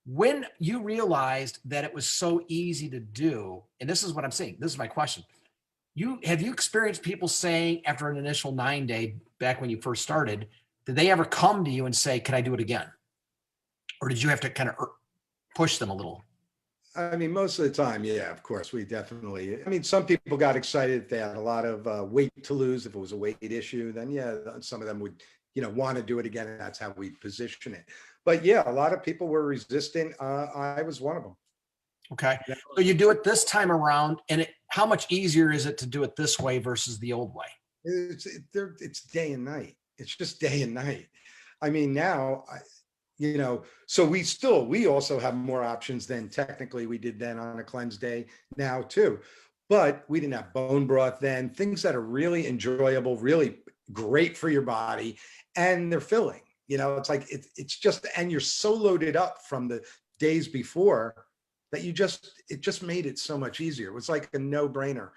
When you realized that it was so easy to do, and this is what I'm saying, this is my question. Have you experienced people saying after an initial 9-day, back when you first started, did they ever come to you and say, can I do it again? Or did you have to kind of push them a little? I mean, most of the time, yeah, of course, we definitely, some people got excited if they had a lot of weight to lose. If it was a weight issue, then yeah, some of them would, want to do it again. And that's how we position it. But yeah, a lot of people were resistant. I was one of them. Okay. So you do it this time around, and how much easier is it to do it this way versus the old way? It's day and night. It's just day and night. Now, so we also have more options than technically we did then on a cleanse day now too. But we didn't have bone broth then, things that are really enjoyable, really great for your body, and they're filling. It's like it's just, and you're so loaded up from the days before that it just made it so much easier. It was like a no-brainer.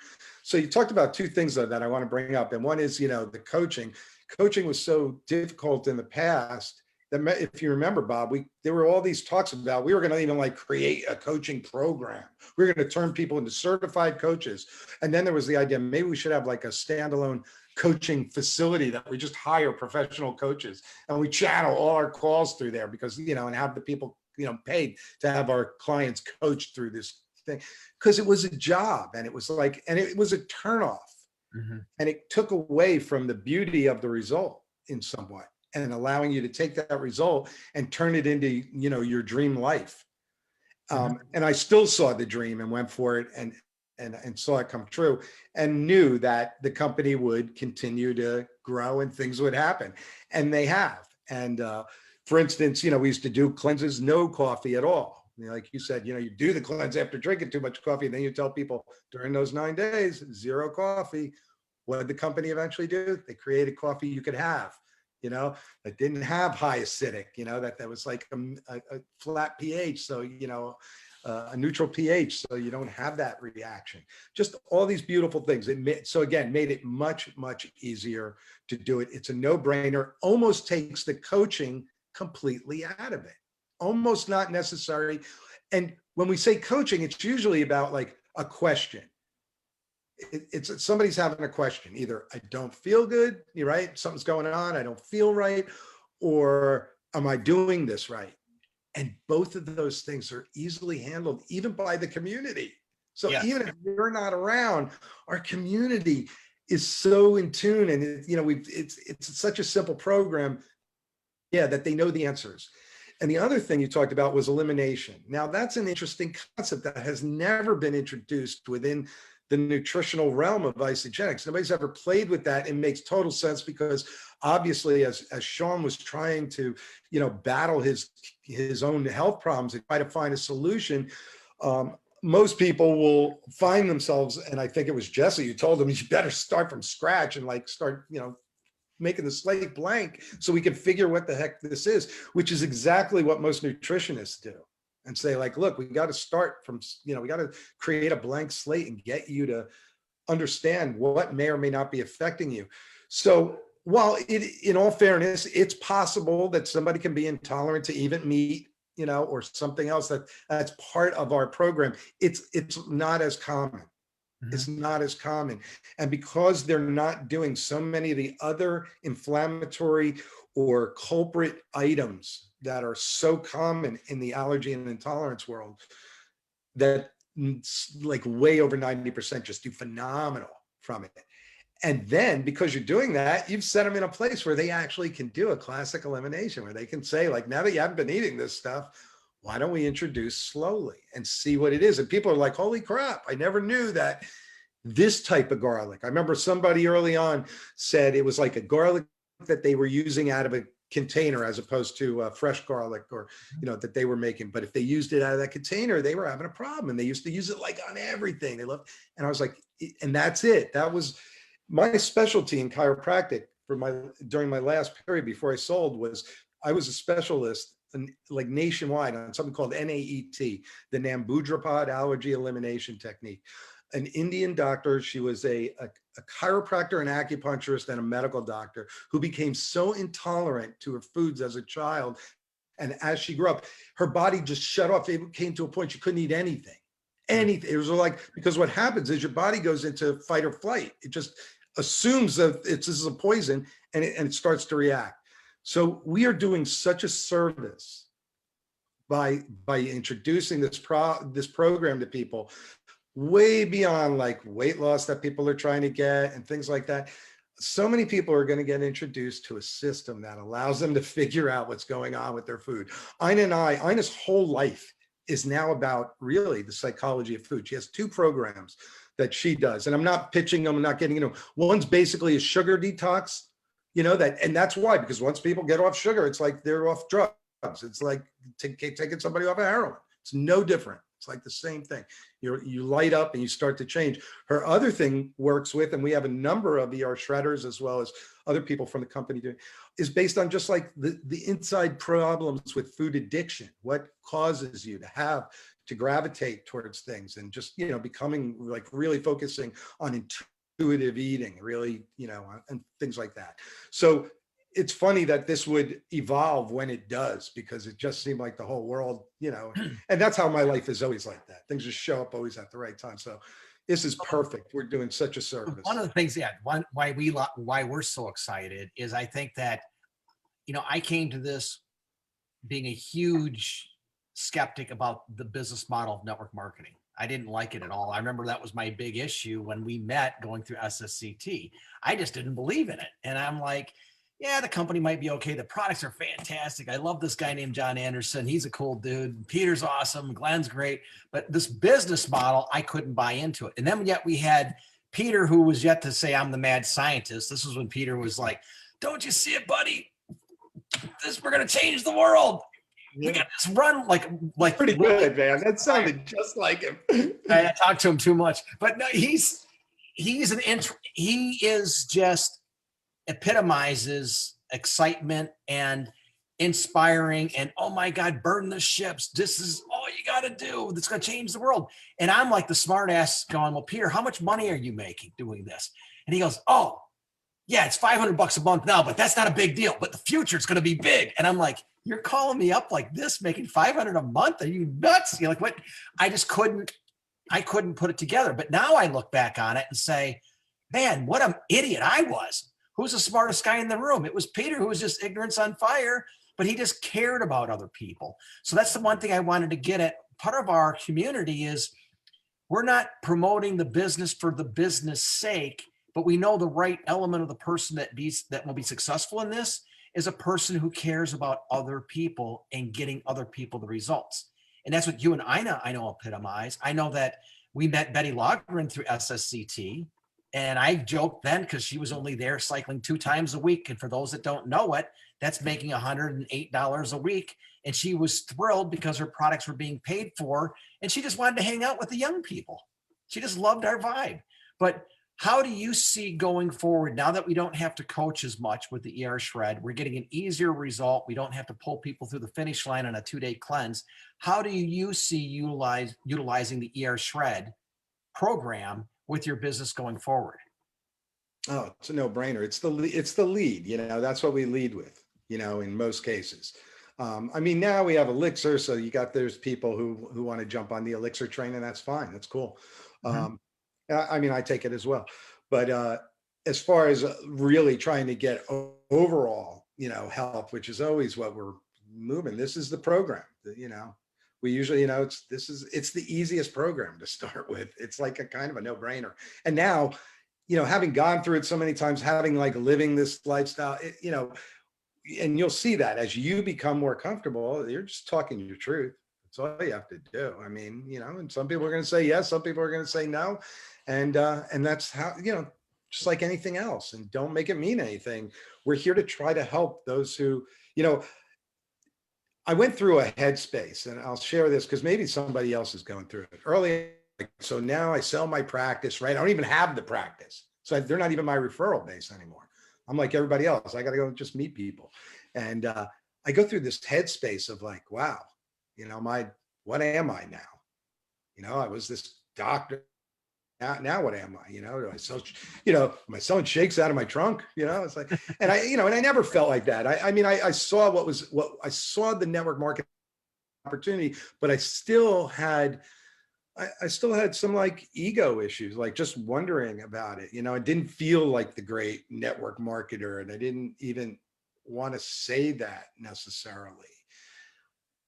So you talked about 2 things though that I want to bring up, and one is the coaching. Coaching was so difficult in the past. If you remember, Bob, there were all these talks about we were going to even like create a coaching program. We were going to turn people into certified coaches. And then there was the idea, maybe we should have like a standalone coaching facility that we just hire professional coaches and we channel all our calls through there because, and have the people, paid to have our clients coached through this thing. Because it was a job and it was like, and it was a turnoff. Mm-hmm. And it took away from the beauty of the result in some way. And allowing you to take that result and turn it into, your dream life. And I still saw the dream and went for it and saw it come true and knew that the company would continue to grow and things would happen. And they have. And for instance, we used to do cleanses, no coffee at all. Like you said, you do the cleanse after drinking too much coffee. And then you tell people during those 9 days, 0 coffee. What did the company eventually do? They created coffee you could have. that didn't have high acidic, that was like a flat pH. So, a neutral pH, so you don't have that reaction. Just all these beautiful things. So again, made it much, much easier to do it. It's a no-brainer, almost takes the coaching completely out of it. Almost not necessary. And when we say coaching, it's usually about like a question. It's somebody's having a question. Either I don't feel good, you're right, something's going on, I don't feel right, or am I doing this right? And both of those things are easily handled even by the community. So Yes. even if you're not around, our community is so in tune, and it's such a simple program, that they know the answers. And the other thing you talked about was elimination. Now that's an interesting concept that has never been introduced within the nutritional realm of Isagenix. Nobody's ever played with that. It makes total sense because obviously as Sean was trying to, battle his own health problems and try to find a solution, most people will find themselves, and I think it was Jesse who told them, you better start from scratch and like start, making the slate blank so we can figure what the heck this is, which is exactly what most nutritionists do. And say like, look, we got to start from, we got to create a blank slate and get you to understand what may or may not be affecting you. So while in all fairness, it's possible that somebody can be intolerant to even meat, or something else that's part of our program. It's not as common. Mm-hmm. It's not as common. And because they're not doing so many of the other inflammatory or culprit items that are so common in the allergy and intolerance world, that like way over 90% just do phenomenal from it. And then because you're doing that, you've set them in a place where they actually can do a classic elimination, where they can say like, now that you haven't been eating this stuff, why don't we introduce slowly and see what it is? And people are like, holy crap, I never knew that this type of garlic. I remember somebody early on said it was like a garlic that they were using out of a container as opposed to fresh garlic, or that they were making. But if they used it out of that container, they were having a problem, and they used to use it like on everything they loved. And I was like, and that's it. That was my specialty in chiropractic during my last period before I sold. Was I was a specialist like nationwide on something called NAET, the Nambudrapad allergy elimination technique. An Indian doctor. She was a chiropractor, an acupuncturist, and a medical doctor who became so intolerant to her foods as a child. And as she grew up, her body just shut off. It came to a point she couldn't eat anything. It was like, because what happens is your body goes into fight or flight. It just assumes that this is a poison, and it starts to react. So we are doing such a service by introducing this program to people, way beyond like weight loss that people are trying to get and things like that. So many people are going to get introduced to a system that allows them to figure out what's going on with their food. Ina's whole life is now about really the psychology of food. She has 2 programs that she does, and I'm not pitching them, I'm not getting, one's basically a sugar detox, and that's why, because once people get off sugar, it's like they're off drugs. It's like taking somebody off of heroin. It's no different. It's like the same thing. You light up and you start to change. Her other thing works with, and we have a number of ERSHREDDERs as well as other people from the company doing, is based on just like the inside problems with food addiction. What causes you to gravitate towards things, and just, becoming like really focusing on intuitive eating, really, and things like that. So it's funny that this would evolve when it does, because it just seemed like the whole world, and that's how my life is always like that. Things just show up always at the right time. So this is perfect. We're doing such a service. One of the things, why we're so excited is I think that, I came to this being a huge skeptic about the business model of network marketing. I didn't like it at all. I remember that was my big issue when we met going through SSCT. I just didn't believe in it. And I'm like, yeah, the company might be okay. The products are fantastic. I love this guy named John Anderson. He's a cool dude. Peter's awesome. Glenn's great. But this business model, I couldn't buy into it. And then yet we had Peter, who was yet to say, I'm the mad scientist. This was when Peter was like, don't you see it, buddy? We're going to change the world. We got this run like pretty good, man. That sounded just like him. I talked to him too much, but no, he is just epitomizes excitement and inspiring and, oh my God, burn the ships. This is all you got to do. That's going to change the world. And I'm like the smart ass going, well, Peter, how much money are you making doing this? And he goes, oh, yeah, it's $500 a month now, but that's not a big deal. But the future is going to be big. And I'm like, you're calling me up like this, making $500 a month? Are you nuts? You're like, what? I couldn't put it together. But now I look back on it and say, man, what an idiot I was. Who's the smartest guy in the room? It was Peter, who was just ignorance on fire, but he just cared about other people. So that's the one thing I wanted to get at. Part of our community is we're not promoting the business for the business sake, but we know the right element of the person that will be successful in this is a person who cares about other people and getting other people the results. And that's what you and Ina, I know, epitomize. I know that we met Betty Logren through SSCT. And I joked then because she was only there cycling 2 times a week. And for those that don't know it, that's making $108 a week. And she was thrilled because her products were being paid for. And she just wanted to hang out with the young people. She just loved our vibe. But how do you see going forward now that we don't have to coach as much with the ERSHRED? We're getting an easier result. We don't have to pull people through the finish line on a 2-day cleanse. How do you see utilizing the ERSHRED program with your business going forward? Oh, it's a no-brainer. It's the lead, that's what we lead with, in most cases. I mean, now we have Elixir, so there's people who want to jump on the Elixir train, and that's fine. That's cool. I mean, I take it as well. But as far as really trying to get overall, help, which is always what we're moving, this is the program, we usually, it's the easiest program to start with. It's like a kind of a no-brainer. And now, having gone through it so many times, having living this lifestyle, and you'll see that as you become more comfortable, you're just talking your truth. That's all you have to do. I mean, and some people are going to say yes, some people are going to say no. And that's how, just like anything else, and don't make it mean anything. We're here to try to help those who, I went through a headspace, and I'll share this because maybe somebody else is going through it early. So now I sell my practice, right? I don't even have the practice. So they're not even my referral base anymore. I'm like everybody else. I got to go just meet people. And I go through this headspace of like, wow, what am I now? I was this doctor. Now what am I? Do I sell, am I selling shakes out of my trunk? It's like, and I never felt like that. I mean, I saw what I saw the network market opportunity, but I still had some ego issues, just wondering about it. I didn't feel like the great network marketer, and I didn't even want to say that necessarily.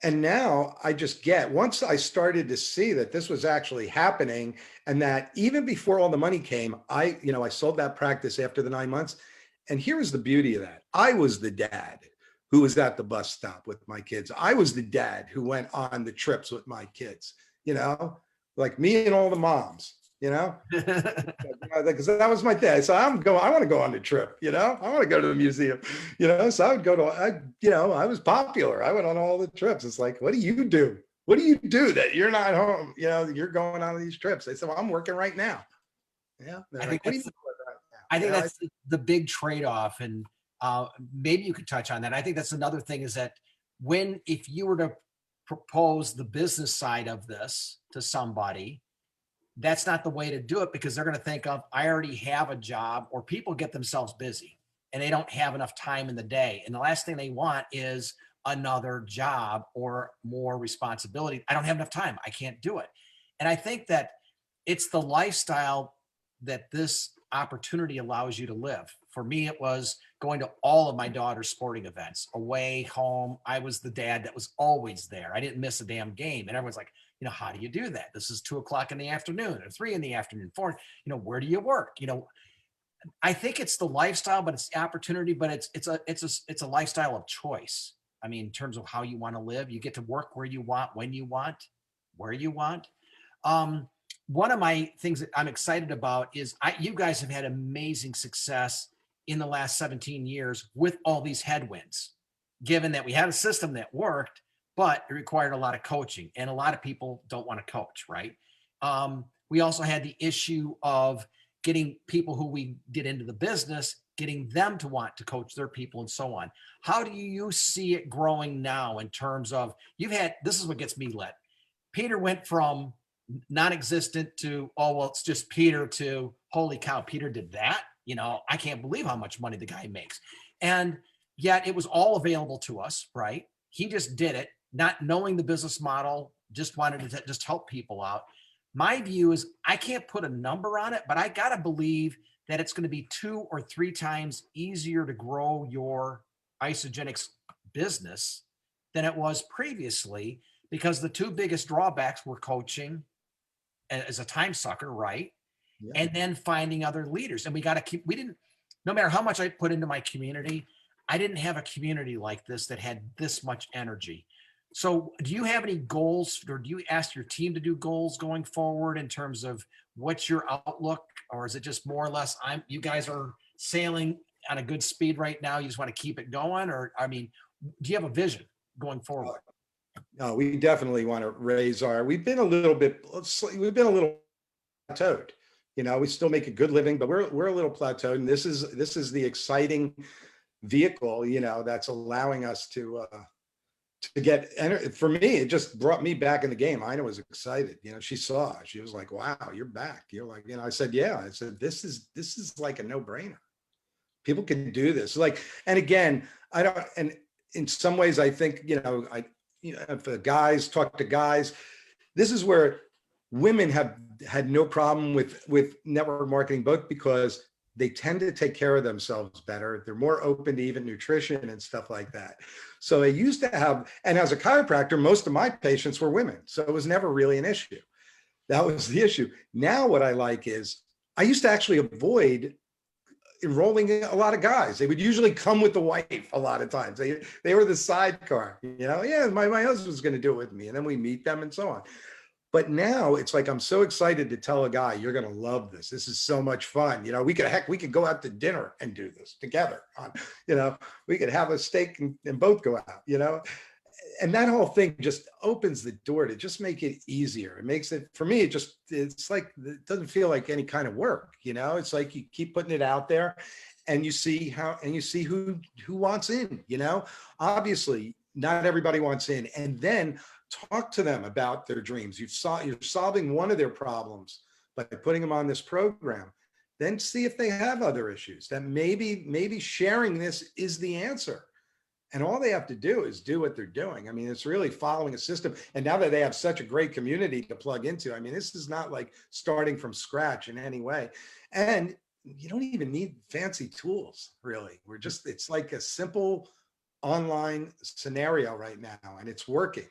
And now I just once I started to see that this was actually happening, and that even before all the money came, I sold that practice after the 9 months. And here's the beauty of that. I was the dad who was at the bus stop with my kids. I was the dad who went on the trips with my kids, like me and all the moms, because that was my dad. So I want to go on the trip, I want to go to the museum, so I would go I was popular. I went on all the trips. It's like, what do you do? What do you do that you're not home? You're going on these trips. They said, well, I'm working right now. Yeah. I think that's the big trade-off. And maybe you could touch on that. I think that's another thing is that if you were to propose the business side of this to somebody, that's not the way to do it, because they're going to think of, I already have a job, or people get themselves busy and they don't have enough time in the day. And the last thing they want is another job or more responsibility. I don't have enough time. I can't do it. And I think that it's the lifestyle that this opportunity allows you to live. For me, it was going to all of my daughter's sporting events, away, home. I was the dad that was always there. I didn't miss a damn game. And everyone's like, how do you do that? This is 2:00 in the afternoon or 3 in the afternoon, 4, where do you work? I think it's the lifestyle, but it's the opportunity, but it's a lifestyle of choice. I mean, in terms of how you want to live, you get to work where you want, when you want, where you want. One of my things that I'm excited about is you guys have had amazing success in the last 17 years with all these headwinds, given that we had a system that worked, but it required a lot of coaching, and a lot of people don't want to coach, right? We also had the issue of getting people who we did into the business, getting them to want to coach their people and so on. How do you see it growing now in terms of, this is what gets me lit. Peter went from non-existent to, oh, well, it's just Peter, to holy cow, Peter did that. I can't believe how much money the guy makes. And yet it was all available to us, right? He just did it, not knowing the business model, just wanted to just help people out. My view is I can't put a number on it, but I got to believe that it's going to be 2 or 3 times easier to grow your Isagenix business than it was previously, because the 2 biggest drawbacks were coaching as a time sucker, right? Yeah. And then finding other leaders. And we didn't, no matter how much I put into my community, I didn't have a community like this that had this much energy. So do you have any goals, or do you ask your team to do goals going forward in terms of what's your outlook? Or is it just more or less, you guys are sailing on a good speed right now, you just want to keep it going? Or, I mean, do you have a vision going forward? No, we definitely want to raise we've been a little plateaued. We still make a good living, but we're a little plateaued. And this is the exciting vehicle, that's allowing us to get, and for me, it just brought me back in the game. Ina was excited. She was like, wow, you're back. You're like, I said, yeah. I said, this is like a no-brainer. People can do this. Like, and again, and in some ways, I think, if the guys talk to guys, this is where women have had no problem with network marketing, both because they tend to take care of themselves better. They're more open to even nutrition and stuff like that. So I used to have, and as a chiropractor, most of my patients were women. So it was never really an issue. That was the issue. Now what I like is, I used to actually avoid enrolling a lot of guys. They would usually come with the wife a lot of times. They were the sidecar, yeah, my husband's going to do it with me. And then we meet them and so on. But now it's like, I'm so excited to tell a guy, you're going to love this. This is so much fun. We could go out to dinner and do this together. We could have a steak and both go out, and that whole thing just opens the door to just make it easier. It makes it, for me, it's like, it doesn't feel like any kind of work. It's like you keep putting it out there and you see who wants in, obviously not everybody wants in. And then talk to them about their dreams. You're solving one of their problems by putting them on this program. Then see if they have other issues that maybe sharing this is the answer. And all they have to do is do what they're doing. I mean, it's really following a system. And now that they have such a great community to plug into, I mean, this is not like starting from scratch in any way. And you don't even need fancy tools, really. It's like a simple online scenario right now, and it's working.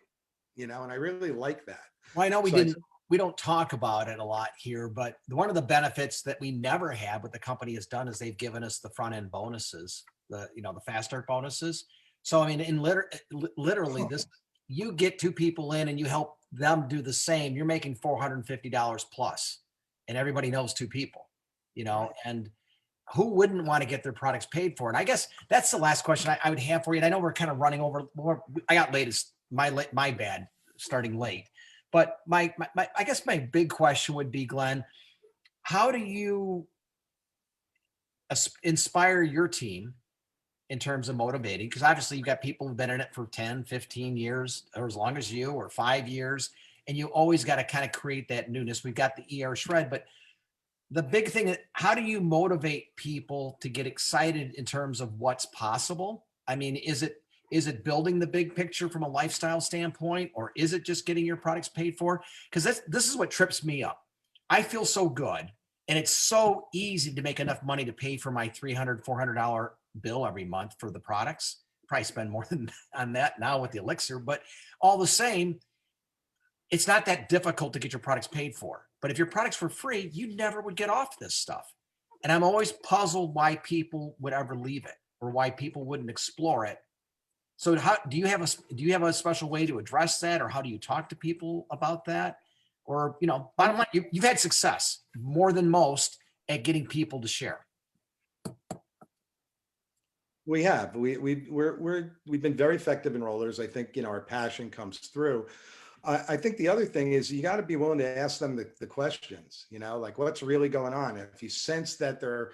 And I really like that. Well, I know we don't talk about it a lot here, but one of the benefits that we never had, what the company has done, is they've given us the front end bonuses, the fast start bonuses. So, I mean, literally this, you get 2 people in and you help them do the same, you're making $450 plus, and everybody knows 2 people, and who wouldn't want to get their products paid for? And I guess that's the last question I would have for you. And I know we're kind of running over more. I got my bad, starting late. But I guess my big question would be, Glenn, how do you inspire your team in terms of motivating? Because obviously you've got people who've been in it for 10, 15 years, or as long as you, or 5 years, and you always got to kind of create that newness. We've got the ERSHREDDER, but the big thing, how do you motivate people to get excited in terms of what's possible? I mean, is it building the big picture from a lifestyle standpoint, or is it just getting your products paid for? Because this is what trips me up. I feel so good, and it's so easy to make enough money to pay for my $300, $400 bill every month for the products. Probably spend more than on that now with the elixir, but all the same, it's not that difficult to get your products paid for. But if your products were free, you never would get off this stuff. And I'm always puzzled why people would ever leave it, or why people wouldn't explore it. So do you have a special way to address that, or how do you talk to people about that? Or, bottom line, you've had success more than most at getting people to share. We have. We've been very effective enrollers. I think, our passion comes through. I think the other thing is you got to be willing to ask them the questions, like what's really going on. If you sense that they're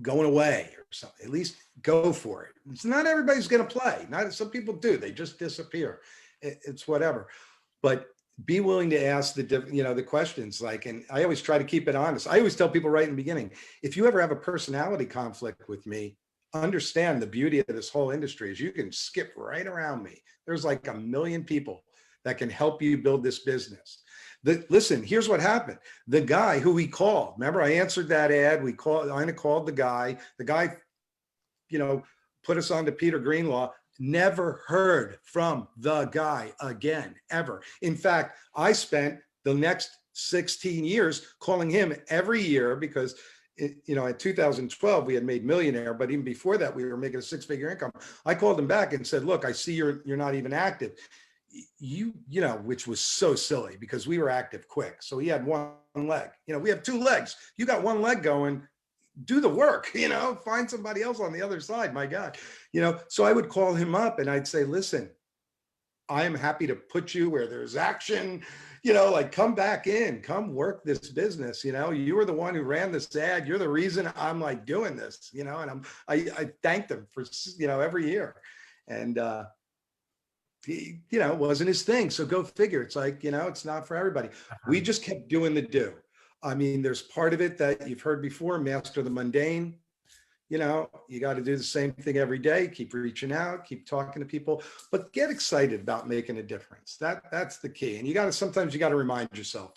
going away or something. At least go for it. It's not everybody's going to play. Not some people do. They just disappear. It's whatever. But be willing to ask the questions, like, and I always try to keep it honest. I always tell people right in the beginning, if you ever have a personality conflict with me, understand the beauty of this whole industry is you can skip right around me. There's like a million people that can help you build this business. Listen, here's what happened. The guy who we called, remember I answered that ad, Ina called the guy, put us on to Peter Greenlaw, never heard from the guy again, ever. In fact, I spent the next 16 years calling him every year because in 2012, we had made Millionaire, but even before that, we were making a 6-figure income. I called him back and said, look, I see you're not even active. Which was so silly because we were active quick. So he had one leg, we have 2 legs. You got one leg going, do the work, find somebody else on the other side. My God, so I would call him up and I'd say, listen, I am happy to put you where there's action, like come back in, come work this business. You were the one who ran this ad. You're the reason I'm like doing this, and I thanked him for, every year. And, it wasn't his thing. So go figure. It's like, it's not for everybody. We just kept doing the do. I mean, there's part of it that you've heard before, master the mundane. You got to do the same thing every day, keep reaching out, keep talking to people, but get excited about making a difference. That's the key. And sometimes you got to remind yourself,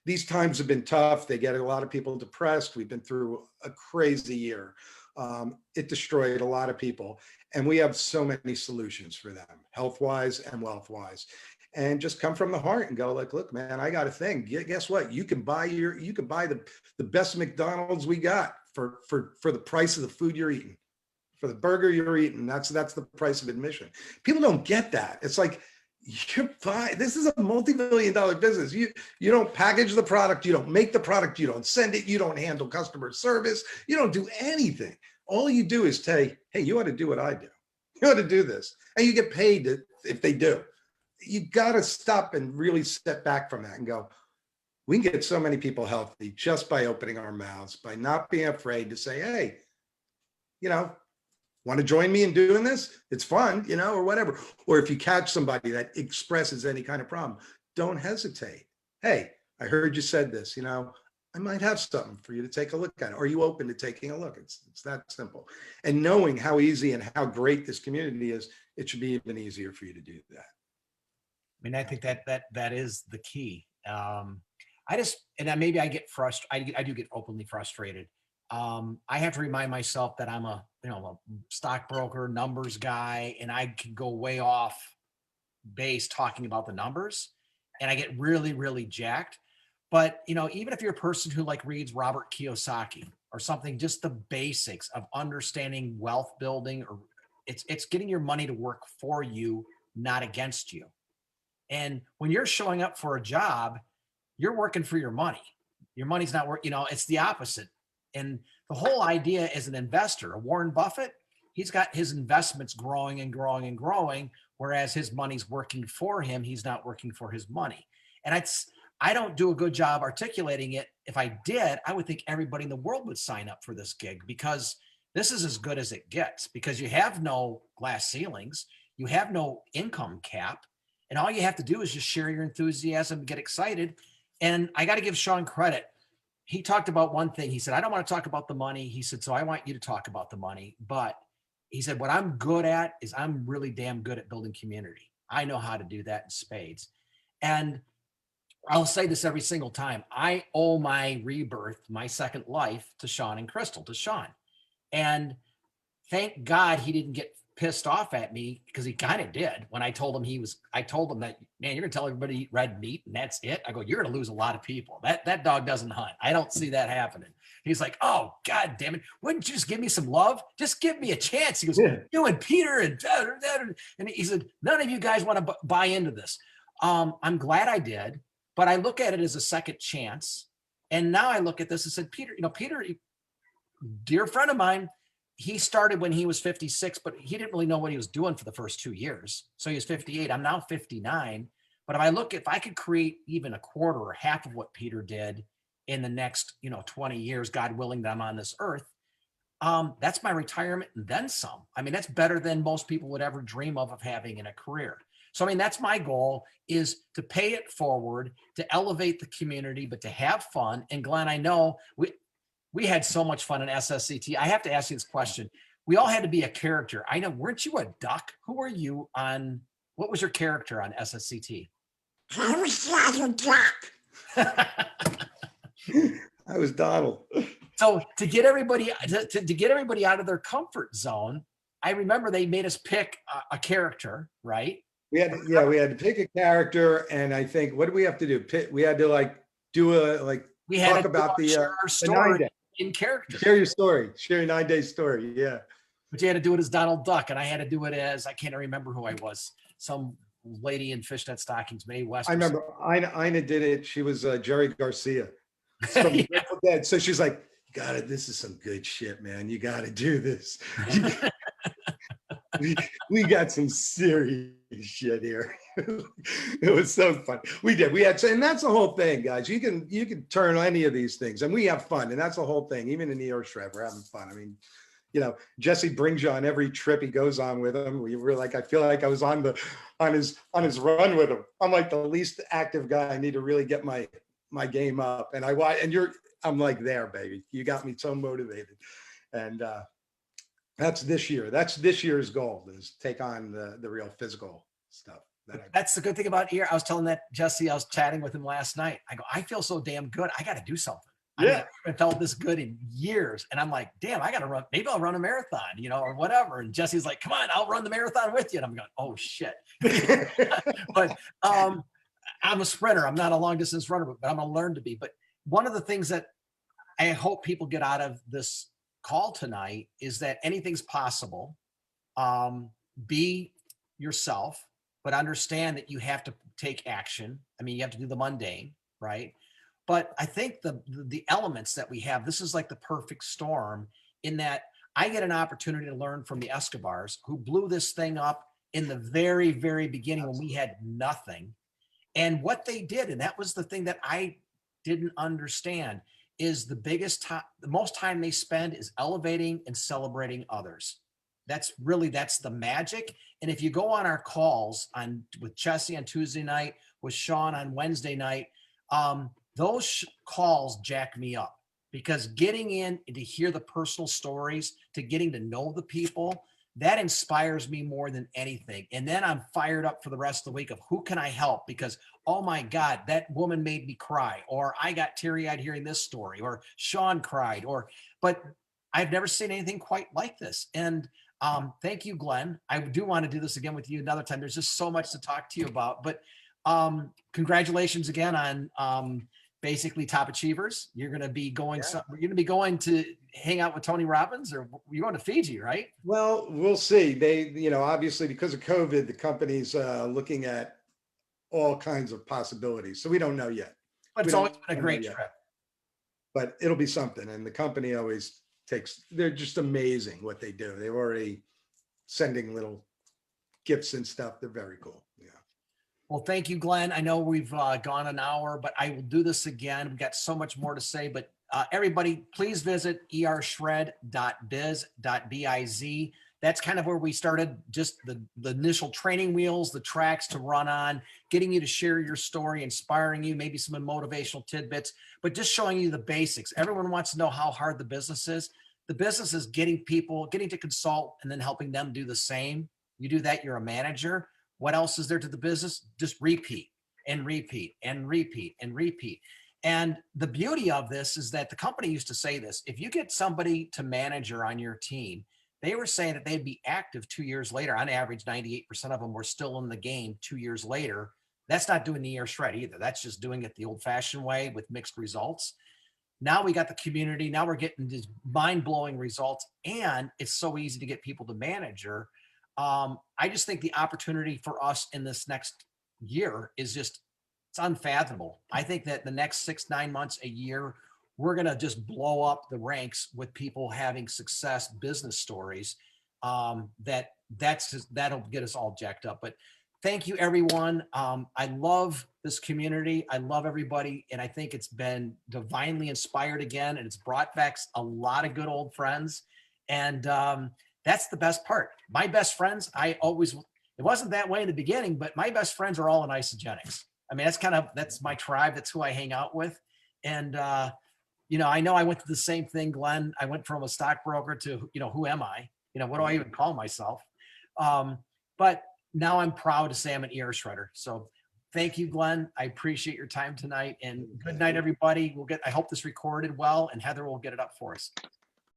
these times have been tough. They get a lot of people depressed. We've been through a crazy year. It destroyed a lot of people. And we have so many solutions for them, health-wise and wealth-wise. And just come from the heart and go like, look, man, I got a thing. Guess what? You can buy the best McDonald's we got for the price of the food you're eating, for the burger you're eating. That's the price of admission. People don't get that. It's like, this is a multi-million-dollar business. You don't package the product, you don't make the product, you don't send it, you don't handle customer service, you don't do anything. All you do is say, hey, you ought to do what I do. You ought to do this. And you get paid if they do. You got to stop and really step back from that and go, we can get so many people healthy just by opening our mouths, by not being afraid to say, hey, want to join me in doing this? It's fun, or whatever. Or if you catch somebody that expresses any kind of problem, don't hesitate. Hey, I heard you said this, I might have something for you to take a look at. Are you open to taking a look? It's that simple. And knowing how easy and how great this community is, it should be even easier for you to do that. I mean, I think that is the key. Maybe I get frustrated. I do get openly frustrated. I have to remind myself that I'm a stockbroker, numbers guy, and I can go way off base talking about the numbers, and I get really, really jacked. But, even if you're a person who like reads Robert Kiyosaki or something, just the basics of understanding wealth building, or it's getting your money to work for you, not against you. And when you're showing up for a job, you're working for your money. Your money's not working, it's the opposite. And the whole idea as an investor, Warren Buffett, he's got his investments growing and growing and growing, whereas his money's working for him. He's not working for his money. And I don't do a good job articulating it. If I did, I would think everybody in the world would sign up for this gig, because this is as good as it gets, because you have no glass ceilings, you have no income cap, and all you have to do is just share your enthusiasm, get excited. And I got to give Sean credit. He talked about one thing. He said, I don't want to talk about the money. He said, so I want you to talk about the money. But he said, what I'm good at is I'm really damn good at building community. I know how to do that in spades. And I'll say this every single time. I owe my rebirth, my second life, to Sean and Crystal, to Sean. And thank God he didn't get pissed off at me, because he kind of did when I told him that, man, you're gonna tell everybody to eat red meat and that's it. I go, you're gonna lose a lot of people. That dog doesn't hunt. I don't see that happening. He's like, oh, God damn it. Wouldn't you just give me some love? Just give me a chance. He goes, yeah. You and Peter and he said, none of you guys want to buy into this. I'm glad I did, but I look at it as a second chance. And now I look at this and said, Peter, dear friend of mine, he started when he was 56, but he didn't really know what he was doing for the first 2 years. So he was 58. I'm now 59. But if I could create even a quarter or half of what Peter did in the next, 20 years, God willing that I'm on this earth, that's my retirement and then some. I mean, that's better than most people would ever dream of having in a career. So, I mean, that's my goal, is to pay it forward, to elevate the community, but to have fun. And Glenn, I know we had so much fun in SSCT. I have to ask you this question. We all had to be a character. I know, weren't you a duck? Who were you on? What was your character on SSCT? I was Donald Duck. I was Donald. So to get everybody to get everybody out of their comfort zone, I remember they made us pick a character, right? We had to pick a character, and I think, what did we have to do? We had to like do a We had talk to about the share our 9 story day. in character. Share your story. Share your 9-day story. Yeah. But you had to do it as Donald Duck, and I had to do it as, I can't remember who I was. Some lady in fishnet stockings, Mae West. I remember Ina did it. She was Jerry Garcia from Yeah. Grateful Dead. So she's like, "You got it. This is some good shit, man. You got to do this." we got some serious shit here. It was so fun. We did. We had, and that's the whole thing, guys. You can turn any of these things, and we have fun, and that's the whole thing. Even in the ERSHREDDER, we're having fun. I mean, Jesse brings you on every trip he goes on with him. We were like, I feel like I was on his run with him. I'm like the least active guy. I need to really get my game up. And I'm like, there, baby. You got me so motivated. And that's this year. That's this year's goal, is take on the real physical stuff. That's the good thing about ER. I was telling that Jesse, I was chatting with him last night. I go, I feel so damn good. I got to do something. I mean, I haven't felt this good in years. And I'm like, damn, I got to run. Maybe I'll run a marathon, or whatever. And Jesse's like, come on, I'll run the marathon with you. And I'm going, oh shit. But I'm a sprinter. I'm not a long distance runner, but I'm going to learn to be. But one of the things that I hope people get out of this call tonight is that anything's possible. Be yourself, but understand that you have to take action. I mean, you have to do the mundane, right? But I think the elements that we have, this is like the perfect storm, in that I get an opportunity to learn from the Escobars, who blew this thing up in the very, very beginning when we had nothing. And what they did, and that was the thing that I didn't understand, is the most time they spend is elevating and celebrating others. That's the magic. And if you go on our calls with Jesse on Tuesday night, with Sean on Wednesday night, those calls jack me up, because getting in and to hear the personal stories, to getting to know the people, that inspires me more than anything. And then I'm fired up for the rest of the week of who can I help, because, oh my God, that woman made me cry, or I got teary-eyed hearing this story, or Sean cried, but I've never seen anything quite like this. And thank you, Glenn. I do want to do this again with you another time. There's just so much to talk to you about, but congratulations again on basically Top Achievers. You're going to be going, you're going to be going to hang out with Tony Robbins, or you're going to Fiji, right? Well, we'll see. They, obviously because of COVID, the company's looking at all kinds of possibilities. So we don't know yet. But it's always been a great trip. But it'll be something. And the company always they're just amazing what they do. They're already sending little gifts and stuff. They're very cool. Yeah. Well, thank you, Glenn. I know we've gone an hour, but I will do this again. We've got so much more to say, but everybody, please visit ershred.biz. That's kind of where we started, just the initial training wheels, the tracks to run on, getting you to share your story, inspiring you, maybe some motivational tidbits, but just showing you the basics. Everyone wants to know how hard the business is. The business is getting to consult and then helping them do the same. You do that, you're a manager. What else is there to the business? Just repeat and repeat and repeat and repeat. And the beauty of this is that the company used to say this: if you get somebody to manager on your team, they were saying that they'd be active 2 years later. On average, 98% of them were still in the game 2 years later. That's not doing the ERSHREDDER either. That's just doing it the old-fashioned way with mixed results. Now we got the community. Now we're getting these mind-blowing results, and it's so easy to get people to manager. I just think the opportunity for us in this next year is it's unfathomable. I think that the next 6-9 months, a year, we're going to just blow up the ranks with people having success business stories. That'll get us all jacked up. But thank you, everyone. I love this community. I love everybody. And I think it's been divinely inspired again, and it's brought back a lot of good old friends. And that's the best part. My best friends, it wasn't that way in the beginning, but my best friends are all in Isagenix. I mean, that's my tribe. That's who I hang out with. And, I know I went through the same thing, Glenn. I went from a stockbroker to, who am I? What do I even call myself? But now I'm proud to say I'm an ERSHREDDER. So thank you, Glenn. I appreciate your time tonight, and good night, everybody. I hope this recorded well, and Heather will get it up for us.